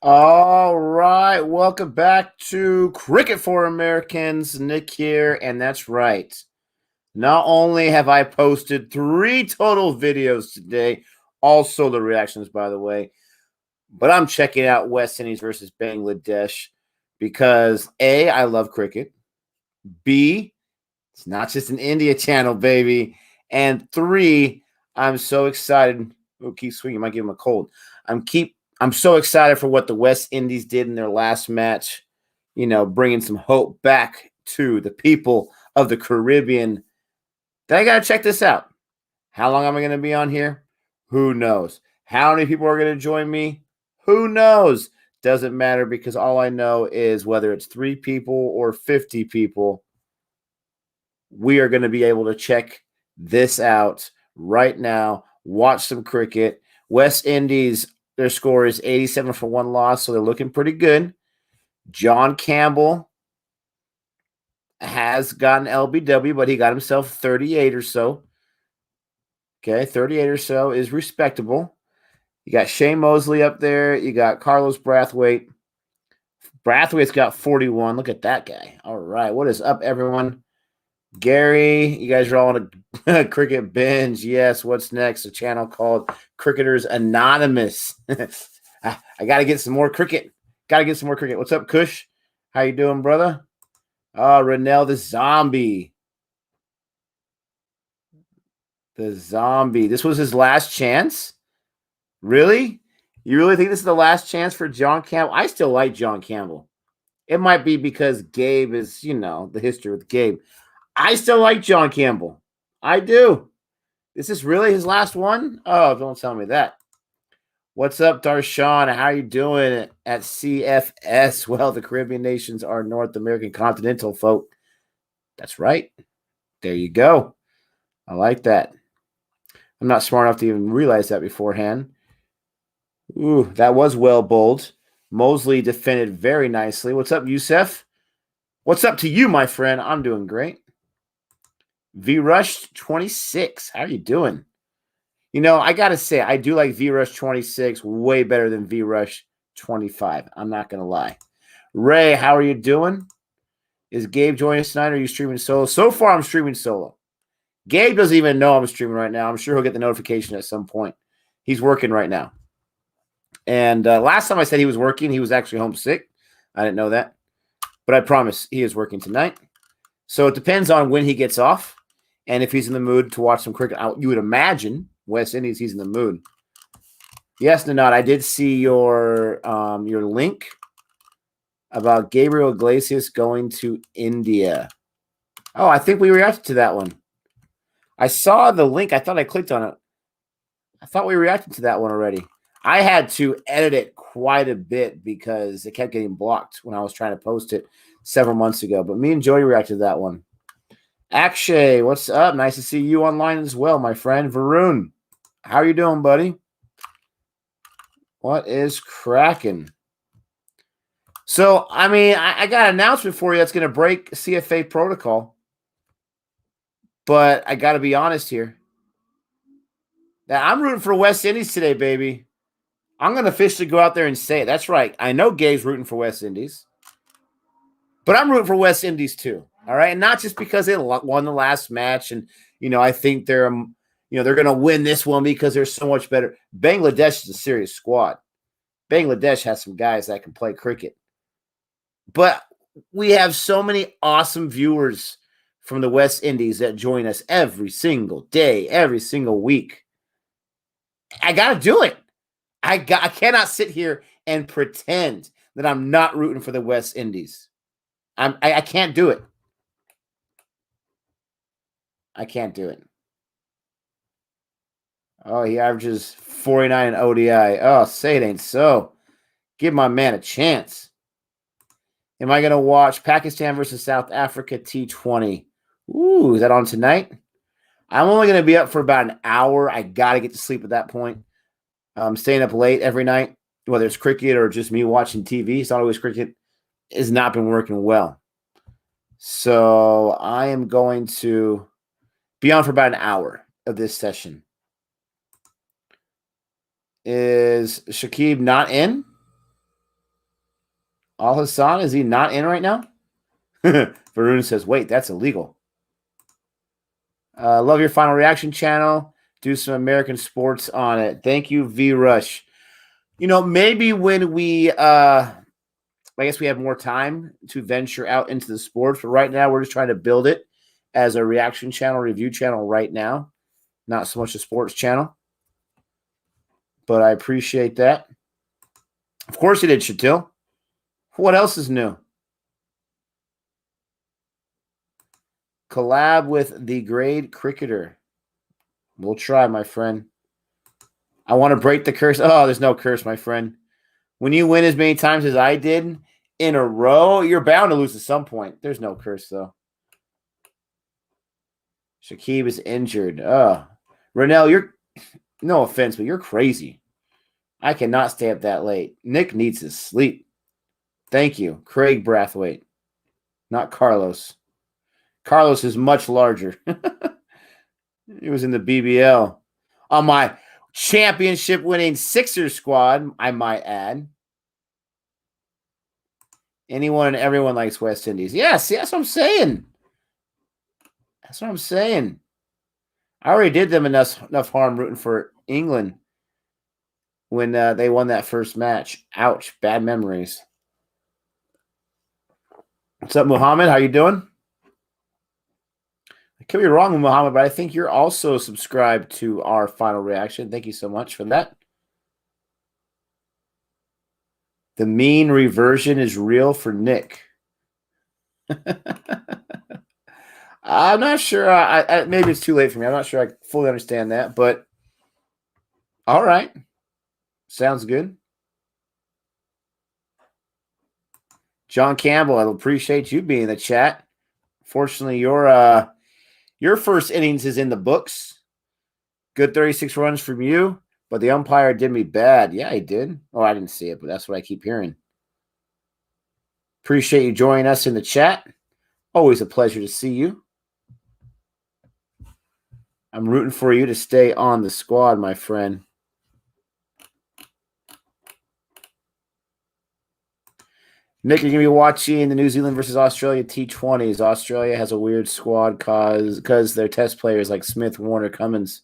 All right, welcome back to Cricket for Americans. Nick here, and that's right. Not only have I posted 3 total videos today, all solo reactions, by the way, but I'm checking out West Indies versus Bangladesh because A, I love cricket. B, it's not just an India channel, baby. And 3, I'm so excited. Oh, keep swinging. Might give him a cold. I'm so excited for what the West Indies did in their last match. Bringing some hope back to the people of the Caribbean. Then I gotta check this out. How long am I gonna be on here? Who knows? How many people are gonna join me? Who knows? Doesn't matter because all I know is whether it's 3 people or 50 people, we are going to be able to check this out right now. Watch some cricket. West Indies, their score is 87 for 1 loss, so they're looking pretty good. John Campbell has gotten LBW, but he got himself 38 or so. Okay, 38 or so is respectable. You got Shane Mosley up there. You got Carlos Brathwaite. Brathwaite's got 41. Look at that guy. All right. What is up, everyone? Gary, you guys are all on a cricket binge. Yes, what's next? A channel called Cricketers Anonymous. I got to get some more cricket. What's up, Kush? How you doing, brother? Renell the zombie. The zombie. This was his last chance? Really? You really think this is the last chance for John Campbell? I still like John Campbell. It might be because Gabe is, the history with Gabe. I still like John Campbell. I do. Is this really his last one? Oh, don't tell me that. What's up, Darshan? How you doing at CFS? Well, the Caribbean nations are North American continental folk. That's right. There you go. I like that. I'm not smart enough to even realize that beforehand. Ooh, that was well bowled. Mosley defended very nicely. What's up, Youssef? What's up to you, my friend? I'm doing great. V Rush 26. How are you doing? I got to say, I do like V Rush 26 way better than V Rush 25. I'm not going to lie. Ray, how are you doing? Is Gabe joining us tonight or are you streaming solo? So far, I'm streaming solo. Gabe doesn't even know I'm streaming right now. I'm sure he'll get the notification at some point. He's working right now. And last time I said he was working, he was actually homesick. I didn't know that. But I promise he is working tonight. So it depends on when he gets off and if he's in the mood to watch some cricket. You would imagine West Indies, he's in the mood. Yes, Nanad, I did see your link about Gabriel Iglesias going to India. Oh, I think we reacted to that one. I saw the link. I thought I clicked on it. I thought we reacted to that one already. I had to edit it quite a bit because it kept getting blocked when I was trying to post it several months ago. But me and Joey reacted to that one. Akshay, what's up? Nice to see you online as well, my friend. Varun, how are you doing, buddy? What is cracking? So, I got an announcement for you that's going to break CFA protocol. But I got to be honest here. Now, I'm rooting for West Indies today, baby. I'm going to officially go out there and say it. That's right. I know Gabe's rooting for West Indies. But I'm rooting for West Indies too. All right. And not just because they won the last match. And, I think they're going to win this one because they're so much better. Bangladesh is a serious squad. Bangladesh has some guys that can play cricket. But we have so many awesome viewers from the West Indies that join us every single day, every single week. I got to do it. I cannot sit here and pretend that I'm not rooting for the West Indies. I can't do it. I can't do it. Oh, he averages 49 in ODI. Oh, say it ain't so. Give my man a chance. Am I going to watch Pakistan versus South Africa T20? Ooh, is that on tonight? I'm only going to be up for about an hour. I got to get to sleep at that point. I'm staying up late every night, whether it's cricket or just me watching TV. It's not always cricket. It's not been working well. So I am going to be on for about an hour of this session. Is Shakib not in? Al Hassan, is he not in right now? Varun says, wait, that's illegal. Love your final reaction channel. Do some American sports on it. Thank you, V Rush. Maybe when we I guess we have more time to venture out into the sports, but right now we're just trying to build it as a reaction channel, review channel right now. Not so much a sports channel. But I appreciate that. Of course you did, Chatil. What else is new? Collab with the grade cricketer. We'll try, my friend. I want to break the curse. Oh, there's no curse, my friend. When you win as many times as I did in a row, you're bound to lose at some point. There's no curse, though. Shakib is injured. Renell, you're, no offense, but you're crazy. I cannot stay up that late. Nick needs his sleep. Thank you. Craig Brathwaite. Not Carlos. Carlos is much larger. He was in the BBL. On my championship-winning Sixers squad, I might add. Anyone and everyone likes West Indies. Yeah, see, that's what I'm saying. That's what I'm saying. I already did them enough harm rooting for England when they won that first match. Ouch, bad memories. What's up, Muhammad? How you doing? I could be wrong, Muhammad, but I think you're also subscribed to our final reaction. Thank you so much for that. The mean reversion is real for Nick. I'm not sure. Maybe it's too late for me. I'm not sure I fully understand that, but all right. Sounds good. John Campbell, I appreciate you being in the chat. Fortunately, your first innings is in the books. Good 36 runs from you, but the umpire did me bad. Yeah, he did. Oh, I didn't see it, but that's what I keep hearing. Appreciate you joining us in the chat. Always a pleasure to see you. I'm rooting for you to stay on the squad, my friend. Nick, you're going to be watching the New Zealand versus Australia T20s. Australia has a weird squad because their test players like Smith, Warner, Cummins.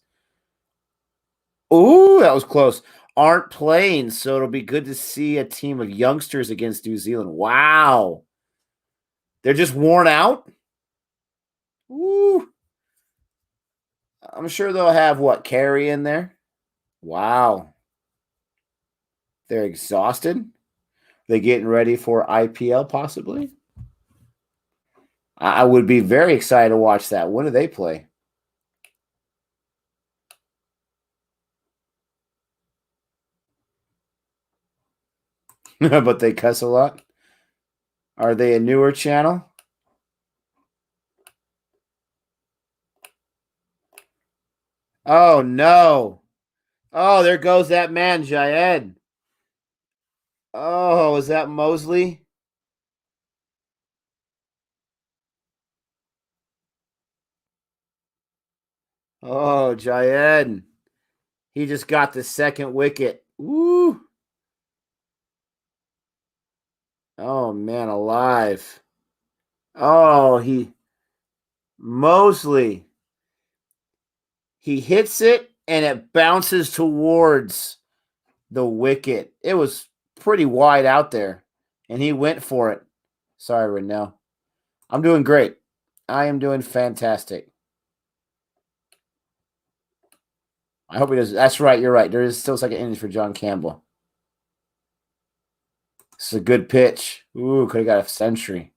Ooh, that was close. Aren't playing, so it'll be good to see a team of youngsters against New Zealand. Wow. They're just worn out? Ooh. I'm sure they'll have, Carey in there? Wow. They're exhausted? They getting ready for IPL possibly? I would be very excited to watch that. When do they play? But they cuss a lot? Are they a newer channel? Oh, no. Oh, there goes that man, Jayed. Oh, is that Mosley? Oh, Jayed. He just got the second wicket. Woo. Oh, man, alive. Oh, Mosley. He hits it, and it bounces towards the wicket. It was pretty wide out there, and he went for it. Sorry, Renell. I'm doing great. I am doing fantastic. I hope he does. That's right. You're right. There is still second innings for John Campbell. This is a good pitch. Ooh, could have got a century.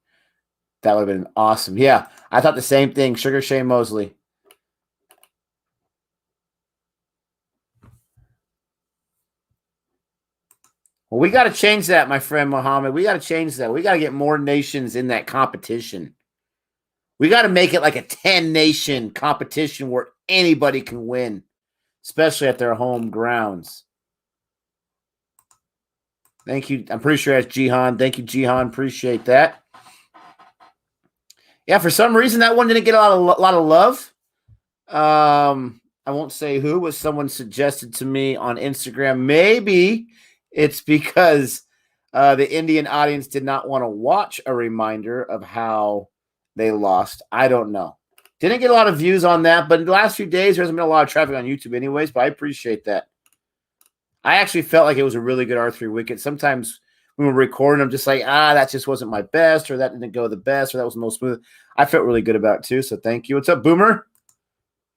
That would have been awesome. Yeah, I thought the same thing. Sugar Shane Mosley. Well, we got to change that, my friend Mohammed. We got to change that. We got to get more nations in that competition. We got to make it like a 10-nation competition where anybody can win, especially at their home grounds. Thank you. I'm pretty sure that's Jihan. Thank you, Jihan. Appreciate that. Yeah, for some reason that one didn't get a lot of love. I won't say who, but someone suggested to me on Instagram. Maybe it's because The Indian audience did not want to watch a reminder of how they lost. I don't know. Didn't get a lot of views on that, but in the last few days, there hasn't been a lot of traffic on YouTube anyways, but I appreciate that. I actually felt like it was a really good R3 wicket. Sometimes when we're recording, I'm just like, that just wasn't my best, or that didn't go the best, or that was the most smooth. I felt really good about it too, so thank you. What's up, Boomer?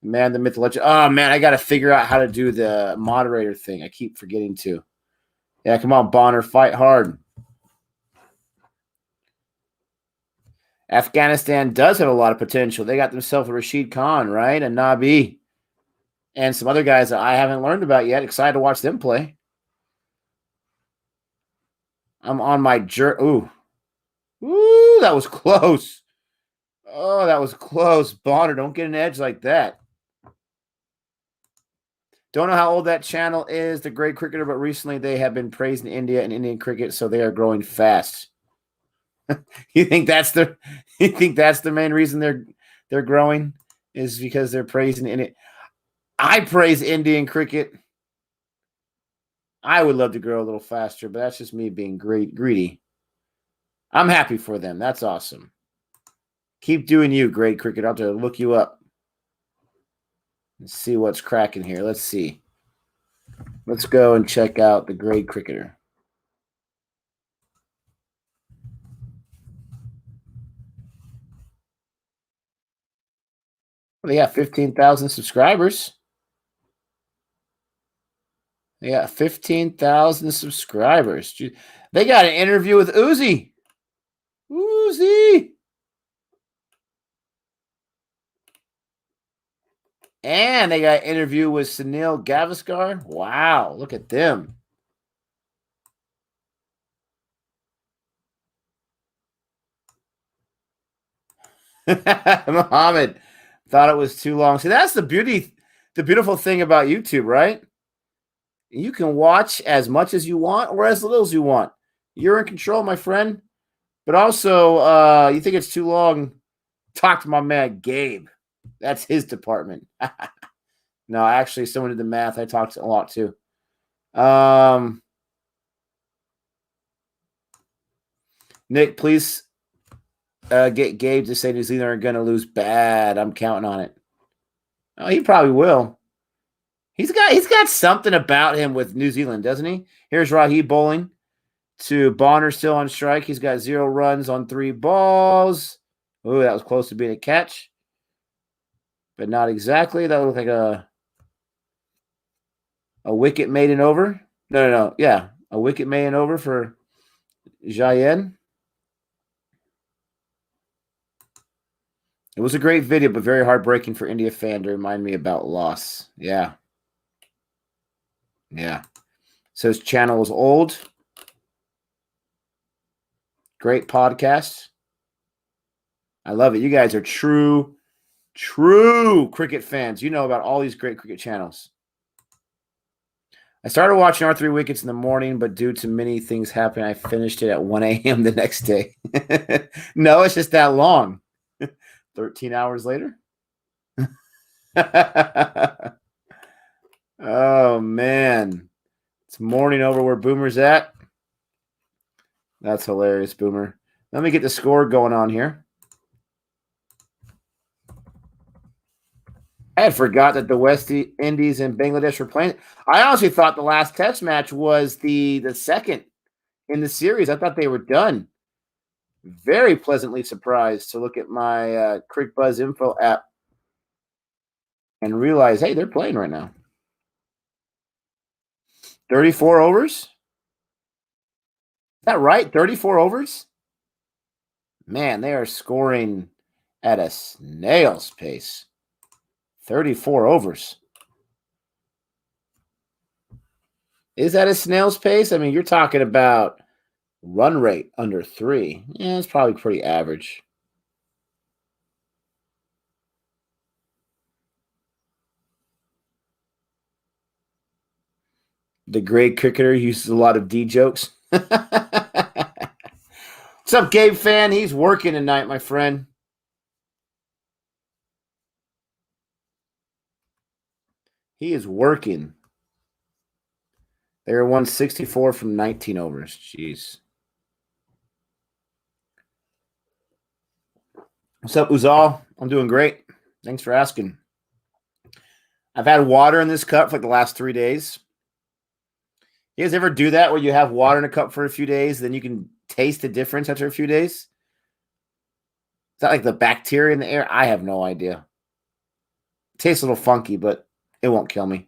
Man, the myth, legend. Oh, man, I got to figure out how to do the moderator thing. I keep forgetting to. Yeah, come on, Bonner, fight hard. Afghanistan does have a lot of potential. They got themselves a Rashid Khan, right? And Nabi. And some other guys that I haven't learned about yet. Excited to watch them play. I'm on my Ooh, that was close. Oh, that was close. Bonner, don't get an edge like that. Don't know how old that channel is, The Great Cricketer, but recently they have been praised in India and Indian cricket, so they are growing fast. You think that's the main reason they're growing is because they're praising Indian? I praise Indian cricket. I would love to grow a little faster, but that's just me being greedy. I'm happy for them. That's awesome. Keep doing you, great cricket. I'll have to look you up and see what's cracking here. Let's see. Let's go and check out the great cricketer. Well, they got 15,000 subscribers. They got 15,000 subscribers. They got an interview with Uzi. Uzi. And they got an interview with Sunil Gavaskar. Wow, look at them. Muhammad thought it was too long. See, that's the beautiful thing about YouTube, right? You can watch as much as you want or as little as you want. You're in control, my friend. But also, you think it's too long, talk to my man, Gabe. That's his department. No, actually, someone did the math. I talked a lot too. Nick, please get Gabe to say New Zealand are going to lose bad. I'm counting on it. Oh, he probably will. He's got something about him with New Zealand, doesn't he? Here's Rahib bowling to Bonner still on strike. He's got 0 runs on 3 balls. Oh, that was close to being a catch, but not exactly. That looked like a wicket made and over. No. Yeah, a wicket made and over for Jayen. It was a great video, but very heartbreaking for India fan to remind me about loss. Yeah. Says channel is old. Great podcast. I love it. You guys are true cricket fans. You know about all these great cricket channels. I started watching R3 Wickets in the morning, but due to many things happening, I finished it at 1 a.m. the next day. No, it's just that long. 13 hours later. Oh, man. It's morning over where Boomer's at. That's hilarious, Boomer. Let me get the score going on here. I had forgot that the West Indies and Bangladesh were playing. I honestly thought the last test match was the second in the series. I thought they were done. Very pleasantly surprised to look at my Crick Buzz Info app and realize, hey, they're playing right now. 34 overs? Is that right? 34 overs? Man, they are scoring at a snail's pace. 34 overs. Is that a snail's pace? I mean, you're talking about run rate under 3. Yeah, it's probably pretty average. The great cricketer uses a lot of D jokes. What's up, Gabe fan? He's working tonight, my friend. He is working. They were 164 from 19 overs. Jeez. What's up, Uzal? I'm doing great. Thanks for asking. I've had water in this cup for like the last 3 days. You guys ever do that where you have water in a cup for a few days, then you can taste the difference after a few days? Is that like the bacteria in the air? I have no idea. It tastes a little funky, but it won't kill me.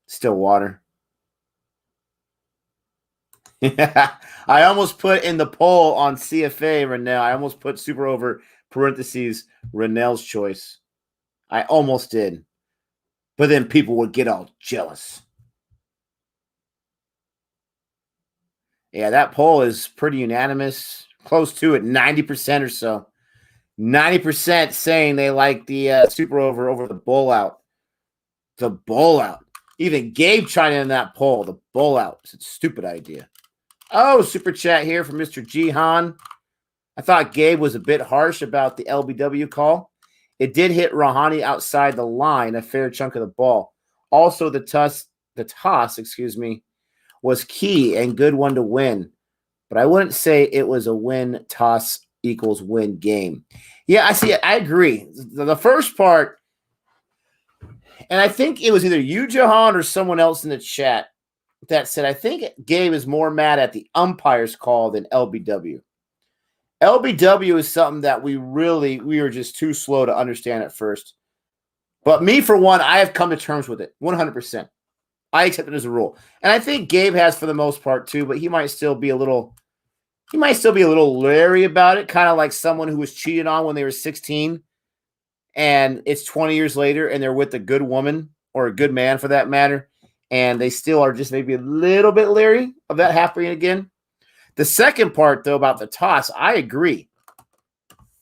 Still water. I almost put in the poll on CFA Renell. I almost put super over parentheses Renell's choice. I almost did. But then people would get all jealous. Yeah, that poll is pretty unanimous. Close to it, 90% or so. 90% saying they like the super over the bowl out. The bowl out. Even Gabe chimed in that poll. The bowl out. It's a stupid idea. Oh, super chat here from Mr. Jihan. I thought Gabe was a bit harsh about the LBW call. It did hit Rahani outside the line, a fair chunk of the ball. Also, the toss, was key and good one to win. But I wouldn't say it was a win toss equals win game. Yeah, I see it. I agree. The first part, and I think it was either you, Jahan, or someone else in the chat that said, I think Gabe is more mad at the umpire's call than LBW. LBW is something that we were just too slow to understand at first. But me, for one, I have come to terms with it 100%. I accept it as a rule. And I think Gabe has for the most part too, but he might still be a little leery about it, kind of like someone who was cheated on when they were 16 and it's 20 years later and they're with a good woman or a good man for that matter, and they still are just maybe a little bit leery of that happening again. The second part, though, about the toss, I agree.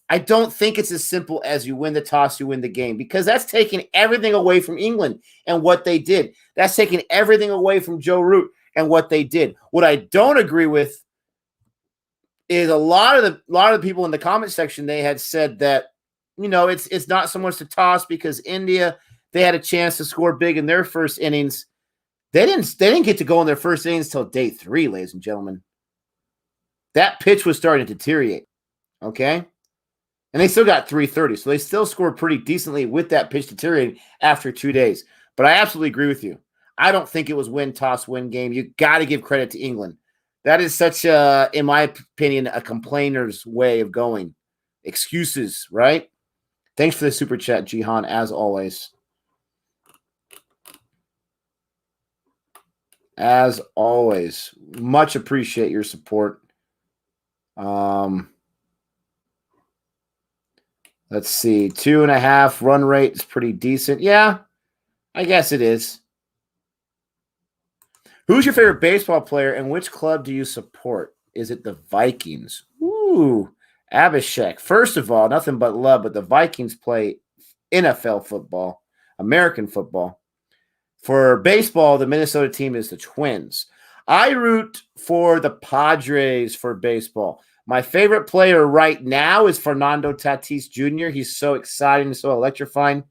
I don't think it's as simple as you win the toss, you win the game, because that's taking everything away from England and what they did. That's taking everything away from Joe Root and what they did. What I don't agree with is a lot of the people in the comment section, they had said that, it's not so much to toss because India, they had a chance to score big in their first innings. They didn't get to go in their first innings till day 3, ladies and gentlemen. That pitch was starting to deteriorate, okay? And they still got 330, so they still scored pretty decently with that pitch deteriorating after 2 days. But I absolutely agree with you. I don't think it was win, toss, win game. You got to give credit to England. That is such a, in my opinion, a complainer's way of going. Excuses, right? Thanks for the super chat, Jihan, as always. As always. Much appreciate your support. Let's see. 2.5 run rate is pretty decent. Yeah, I guess it is. Who's your favorite baseball player and which club do you support? Is it the Vikings? Ooh, Abhishek. First of all, nothing but love, but the Vikings play NFL football, American football. For baseball, the Minnesota team is the Twins. I root for the Padres for baseball. My favorite player right now is Fernando Tatis Jr. He's so exciting, so electrifying.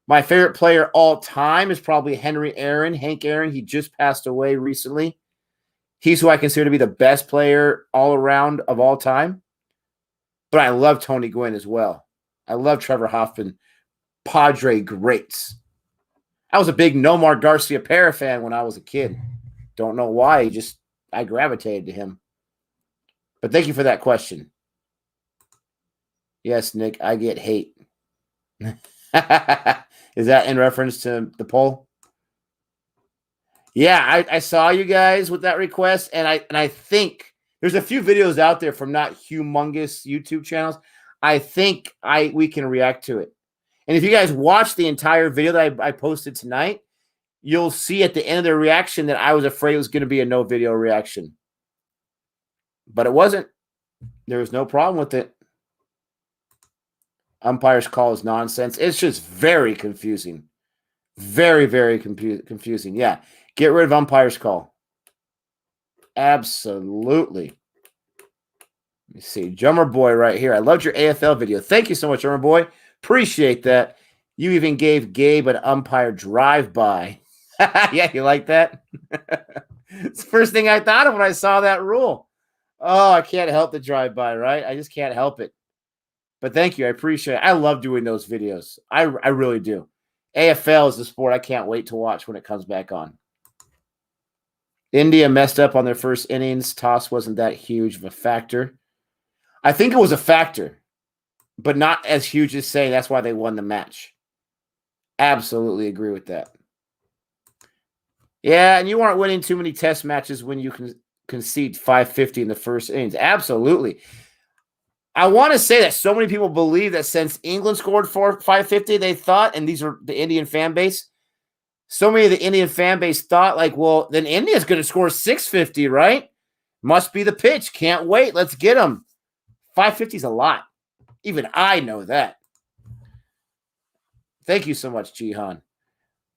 My favorite player all time is probably Hank Aaron. He just passed away recently. He's who I consider to be the best player all around of all time. But I love Tony Gwynn as well. I love Trevor Hoffman. Padre greats. I was a big Nomar Garciaparra fan when I was a kid. Don't know why. I gravitated to him. But thank you for that question. Yes, Nick, I get hate. Is that in reference to the poll? Yeah, I saw you guys with that request, and I think there's a few videos out there from not humongous YouTube channels. I think we can react to it. And if you guys watch the entire video that I posted tonight, you'll see at the end of the reaction that I was afraid it was going to be a no video reaction. But it wasn't. There was no problem with it. Umpire's call is nonsense. It's just very confusing. Very, very confusing. Yeah. Get rid of umpire's call. Absolutely. Let me see. Drummer Boy right here. I loved your AFL video. Thank you so much, Drummer Boy. Appreciate that. You even gave Gabe an umpire drive-by. Yeah, you like that? It's the first thing I thought of when I saw that rule. Oh, I can't help the drive-by, right? I just can't help it. But thank you. I appreciate it. I love doing those videos. I really do. AFL is the sport I can't wait to watch when it comes back on. India messed up on their first innings. Toss wasn't that huge of a factor. I think it was a factor, but not as huge as saying that's why they won the match. Absolutely agree with that. Yeah, and you aren't winning too many test matches when you can concede 550 in the first innings. Absolutely. I want to say that so many people believe that since England scored 550, they thought, and these are the Indian fan base, so many of the Indian fan base thought, like, well, then India's going to score 650, right? Must be the pitch. Can't wait. Let's get them. 550 is a lot. Even I know that. Thank you so much, Jihan.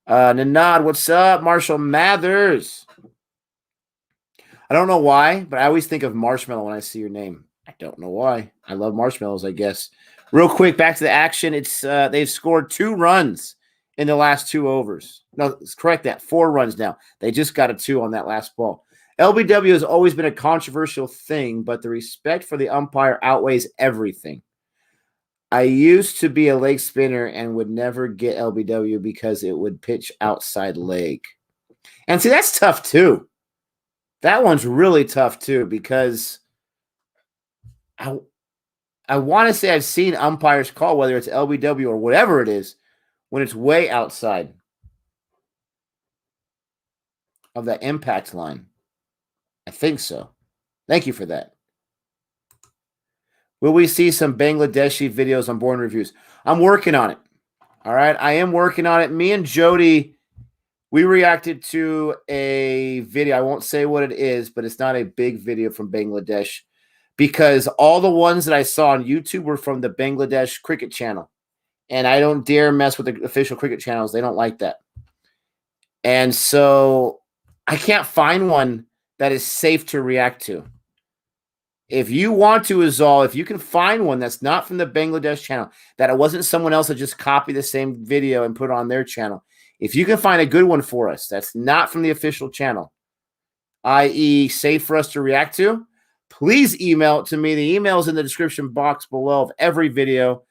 Nanad, what's up? Marshall Mathers. I don't know why, but I always think of marshmallow when I see your name. I don't know why. I love marshmallows, I guess. Real quick, back to the action. It's they've scored 2 runs in the last 2 overs. No, let's correct that. 4 runs now. They just got a 2 on that last ball. LBW has always been a controversial thing, but the respect for the umpire outweighs everything. I used to be a leg spinner and would never get LBW because it would pitch outside leg. And see, that's tough too. That one's really tough too because I want to say I've seen umpires call, whether it's LBW or whatever it is, when it's way outside of that impact line. I think so. Thank you for that. Will we see some Bangladeshi videos on Born Reviews? I'm working on it. All right. I am working on it. Me and Jody, we reacted to a video. I won't say what it is, but it's not a big video from Bangladesh because all the ones that I saw on YouTube were from the Bangladesh cricket channel. And I don't dare mess with the official cricket channels. They don't like that. And so I can't find one that is safe to react to. If you want to, Azal, if you can find one that's not from the Bangladesh channel, that it wasn't someone else that just copied the same video and put it on their channel, if you can find a good one for us that's not from the official channel, i.e. safe for us to react to, please email it to me. The email is in the description box below of every video,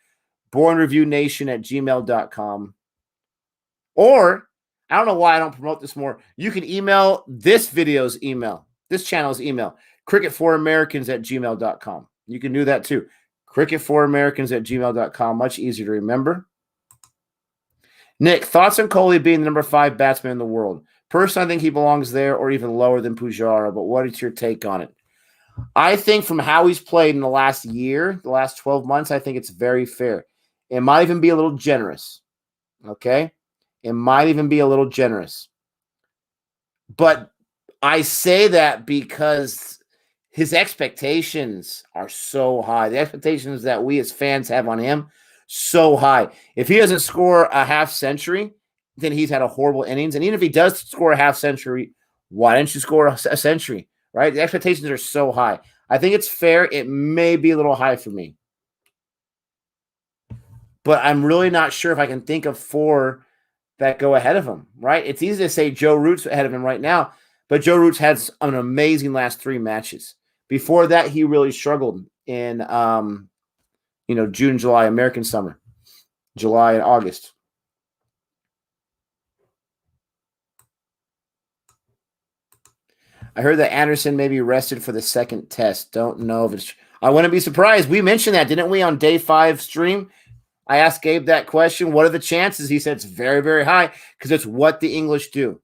bornreviewnation@gmail.com. Or, I don't know why I don't promote this more, you can email this video's email, this channel's email, cricket4americans@gmail.com. You can do that too. cricket4americans@gmail.com. Much easier to remember. Nick, thoughts on Kohli being the number 5 batsman in the world? Personally, I think he belongs there or even lower than Pujara, but what is your take on it? I think from how he's played in the last year, the last 12 months, I think it's very fair. It might even be a little generous. Okay? It might even be a little generous. But I say that because his expectations are so high. The expectations that we as fans have on him, so high. If he doesn't score a half century, then he's had a horrible innings. And even if he does score a half century, why didn't you score a century? Right? The expectations are so high. I think it's fair. It may be a little high for me. But I'm really not sure if I can think of 4 that go ahead of him, right? It's easy to say Joe Root's ahead of him right now, but Joe Root's had an amazing last 3 matches. Before that, he really struggled in, June, July, American summer, July and August. I heard that Anderson may be rested for the second test. Don't know if it's – I wouldn't be surprised. We mentioned that, didn't we, on day 5 stream? I asked Gabe that question. What are the chances? He said it's very, very high because it's what the English do.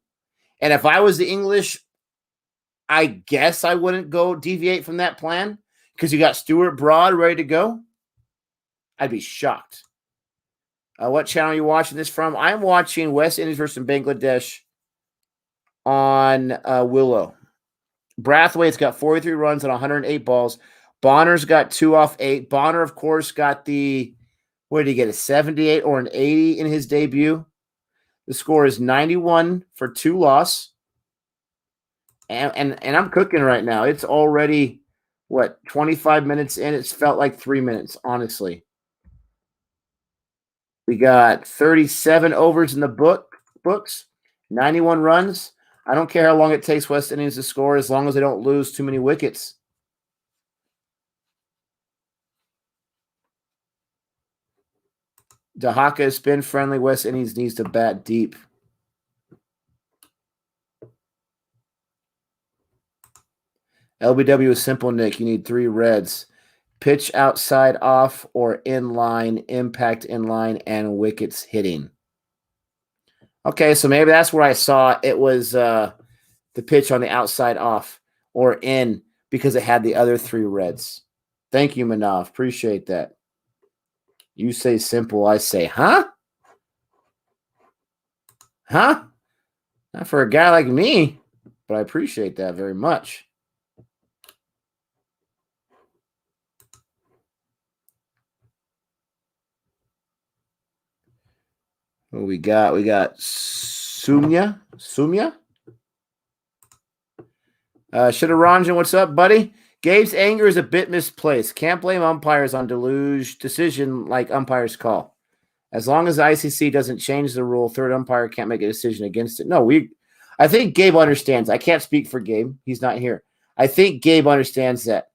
And if I was the English, I guess I wouldn't go deviate from that plan because you got Stuart Broad ready to go. I'd be shocked. What channel are you watching this from? I'm watching West Indies versus Bangladesh on Willow. Brathwaite's got 43 runs on 108 balls. Bonner's got 2 off 8. Bonner, of course, got the – what did he get, a 78 or an 80 in his debut? The score is 91 for 2 loss. And I'm cooking right now. It's already, 25 minutes in? It's felt like 3 minutes, honestly. We got 37 overs in the books, 91 runs. I don't care how long it takes West Indies to score as long as they don't lose too many wickets. Dahaka is spin friendly. West Indies needs to bat deep. LBW is simple, Nick. You need 3 reds. Pitch outside off or in line, impact in line, and wickets hitting. Okay, so maybe that's where I saw it was the pitch on the outside off or in because it had the other 3 reds. Thank you, Manav. Appreciate that. You say simple, I say, huh? Huh? Not for a guy like me, but I appreciate that very much. What we got? We got Sumya. Shitaranjan, what's up, buddy? Gabe's anger is a bit misplaced. Can't blame umpires on decision like umpires call. As long as the ICC doesn't change the rule, third umpire can't make a decision against it. No, I think Gabe understands. I can't speak for Gabe. He's not here. I think Gabe understands that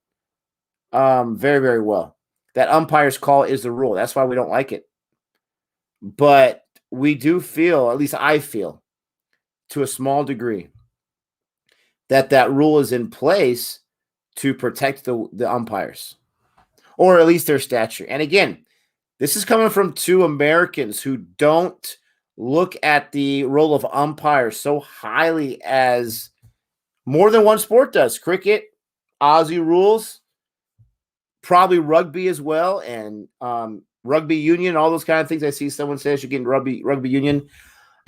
very, very well. That umpire's call is the rule. That's why we don't like it. But we do feel, at least I feel, to a small degree, that rule is in place to protect the umpires, or at least their stature. And again, this is coming from 2 Americans who don't look at the role of umpire so highly as more than one sport does. Cricket, Aussie rules, probably rugby as well, and rugby union, all those kind of things. I see someone says you're getting rugby union.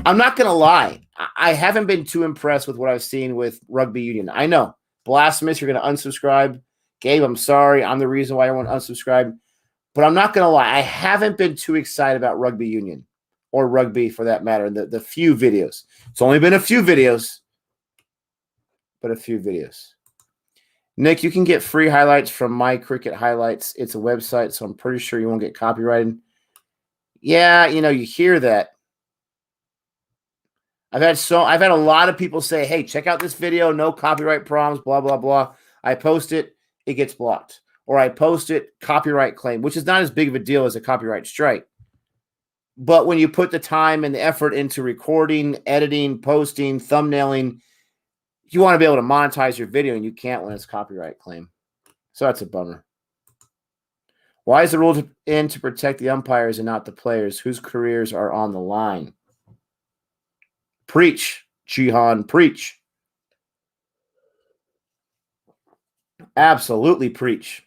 I'm not going to lie. I haven't been too impressed with what I've seen with rugby union. I know. Blasphemous, you're going to unsubscribe. Gabe, I'm sorry. I'm the reason why everyone unsubscribed. But I'm not going to lie. I haven't been too excited about rugby union or rugby for that matter. The few videos. It's only been a few videos, but a few videos. Nick, you can get free highlights from My Cricket Highlights. It's a website, so I'm pretty sure you won't get copyrighted. Yeah, you hear that. I've had a lot of people say, hey, check out this video, no copyright problems, blah, blah, blah. I post it, it gets blocked. Or I post it, copyright claim, which is not as big of a deal as a copyright strike. But when you put the time and the effort into recording, editing, posting, thumbnailing, you want to be able to monetize your video, and you can't when it's copyright claim. So that's a bummer. Why is the rule in to protect the umpires and not the players whose careers are on the line? Preach, Jihan, preach. Absolutely preach.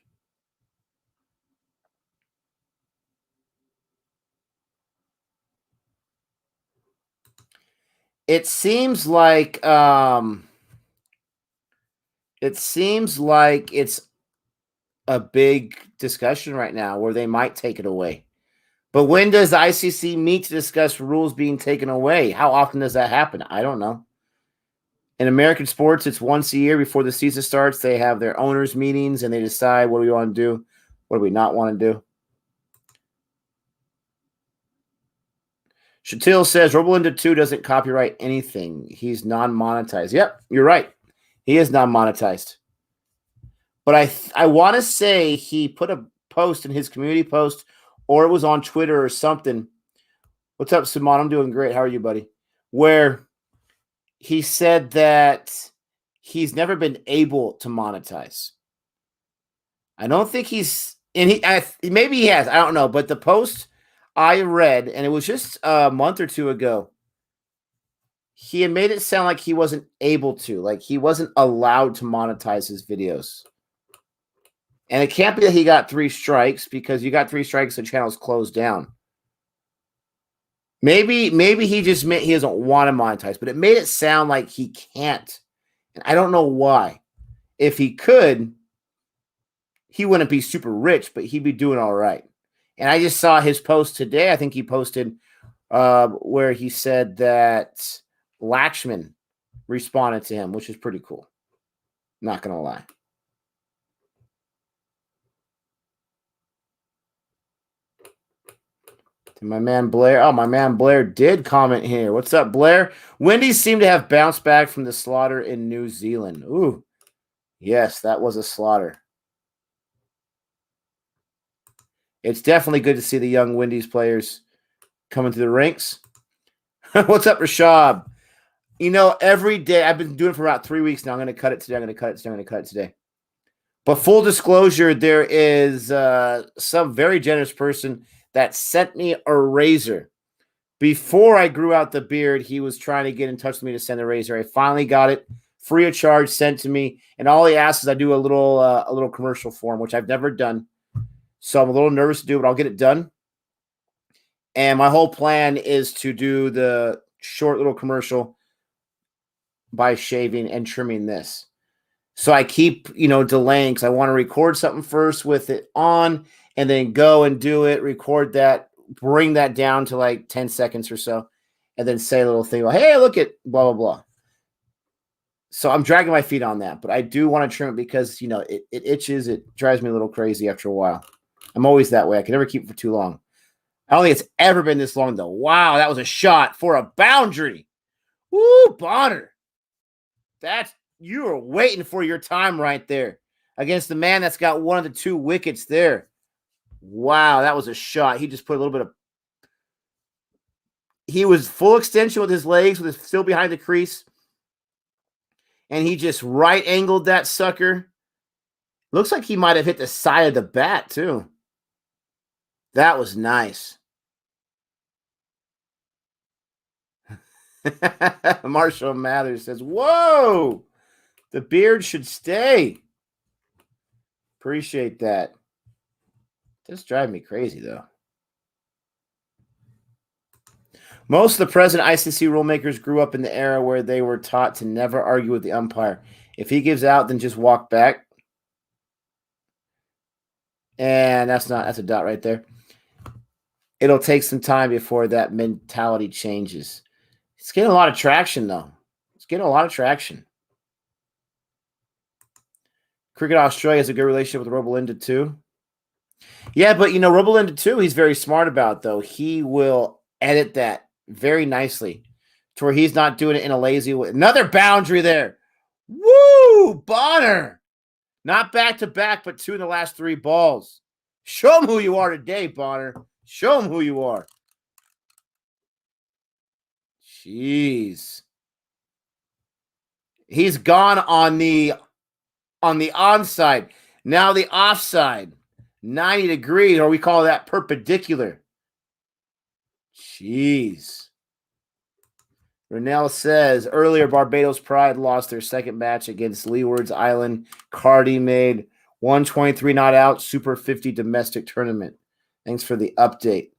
It seems like it's a big discussion right now where they might take it away. But when does the ICC meet to discuss rules being taken away? How often does that happen? I don't know. In American sports, it's once a year before the season starts. They have their owners' meetings and they decide what do we want to do, what do we not want to do. Shatil says Robolinda 2 doesn't copyright anything. He's non-monetized. Yep, you're right. He is non-monetized. But I want to say he put a post in his community post, or it was on Twitter or something. What's up, Simon? I'm doing great. How are you, buddy? Where he said that he's never been able to monetize. I don't think he's – and maybe he has. I don't know. But the post I read, and it was just a month or two ago, he had made it sound like he wasn't able to. Like he wasn't allowed to monetize his videos. And it can't be that he got 3 strikes, because you got 3 strikes, the channel's closed down. Maybe he just meant he doesn't want to monetize, but it made it sound like he can't. And I don't know why. If he could, he wouldn't be super rich, but he'd be doing all right. And I just saw his post today. I think he posted where he said that Lakshman responded to him, which is pretty cool. Not going to lie. My man Blair. Oh, my man Blair did comment here. What's up, Blair? Windies seem to have bounced back from the slaughter in New Zealand. Ooh, yes, that was a slaughter. It's definitely good to see the young Windies players coming through the ranks. What's up, Rashab? You know, every day I've been doing it for about 3 weeks now. I'm going to cut it today. I'm going to cut it today. I'm going to cut it today. But full disclosure, there is some very generous person that sent me a razor. Before I grew out the beard, he was trying to get in touch with me to send a razor. I finally got it free of charge, sent to me, and all he asked is I do a little commercial for him, which I've never done. So I'm a little nervous to do it, but I'll get it done. And my whole plan is to do the short little commercial by shaving and trimming this. So I keep, delaying because I want to record something first with it on and then go and do it, record that, bring that down to like 10 seconds or so, and then say a little thing about, hey, look at blah, blah, blah. So I'm dragging my feet on that, but I do want to trim it because, it itches. It drives me a little crazy after a while. I'm always that way. I can never keep it for too long. I don't think it's ever been this long, though. Wow, that was a shot for a boundary. Woo, Bonner. You were waiting for your time right there against the man that's got one of the 2 wickets there. Wow, that was a shot. He just put a little bit of... He was full extension with his legs, with his still behind the crease. And he just right-angled that sucker. Looks like he might have hit the side of the bat, too. That was nice. Marshall Mathers says, whoa, the beard should stay. Appreciate that. Just drive me crazy, though. Most of the present ICC rule makers grew up in the era where they were taught to never argue with the umpire. If he gives out, then just walk back. And that's a dot right there. It'll take some time before that mentality changes. It's getting a lot of traction, though. It's getting a lot of traction. Cricket Australia has a good relationship with Robolinda, too. Yeah, but, Robolinda, too, he's very smart about, though. He will edit that very nicely to where he's not doing it in a lazy way. Another boundary there. Woo, Bonner. Not back-to-back, but 2 in the last 3 balls. Show him who you are today, Bonner. Show him who you are. Jeez. He's gone on the onside. Now the offside. 90 degrees, or we call that perpendicular. Jeez. Renell says, earlier Barbados Pride lost their second match against Leeward's Island. Cardi made 123 not out, Super 50 domestic tournament. Thanks for the update.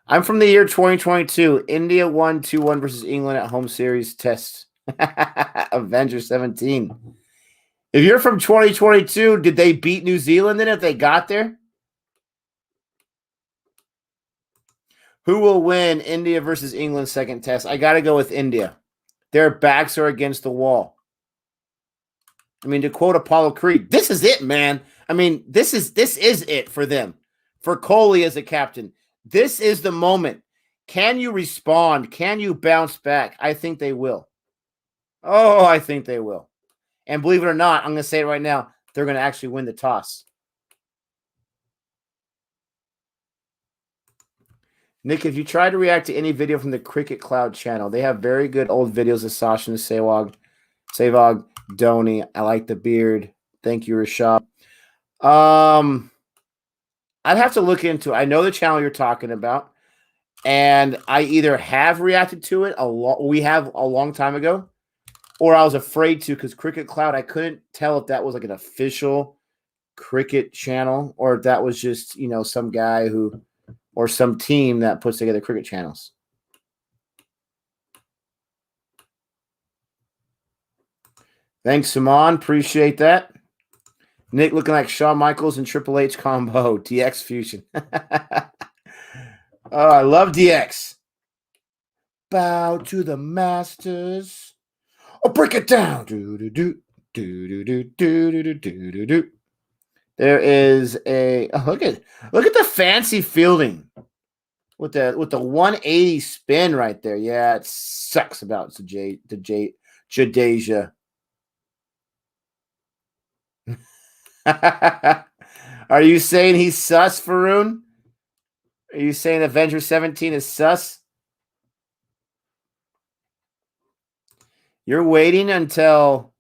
I'm from the year 2022. India won 2-1 versus England at home series test. Avenger 17. If you're from 2022, did they beat New Zealand then if they got there? Who will win India versus England second test? I got to go with India. Their backs are against the wall. I mean, to quote Apollo Creed, this is it, man. I mean, this is it for them. For Kohli as a captain. This is the moment. Can you respond? Can you bounce back? I think they will. Oh, I think they will. And believe it or not, I'm going to say it right now, they're going to actually win the toss. Nick, if you try to react to any video from the Cricket Cloud channel, they have very good old videos of Sachin Sehwag, Dhoni. I like the beard. Thank you, Rashad. I'd have to look into it. I know the channel you're talking about, and I either have reacted to it we have a long time ago, or I was afraid to because Cricket Cloud, I couldn't tell if that was like an official cricket channel or if that was just, some guy or some team that puts together cricket channels. Thanks, Simon. Appreciate that. Nick looking like Shawn Michaels and Triple H combo. DX fusion. Oh, I love DX. Bow to the masters. Oh, break it down. There is a look at the fancy fielding with the 180 spin right there. Yeah, it sucks about Jadeja. Are you saying he's sus, Faroon? Are you saying Avengers 17 is sus? You're waiting until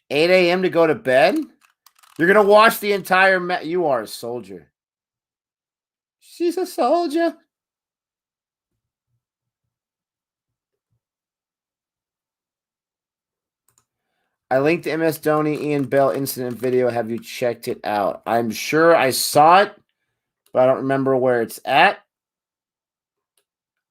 8 a.m. to go to bed? You're going to watch the entire You are a soldier. She's a soldier. I linked the MS Dhoni Ian Bell incident video. Have you checked it out? I'm sure I saw it, but I don't remember where it's at.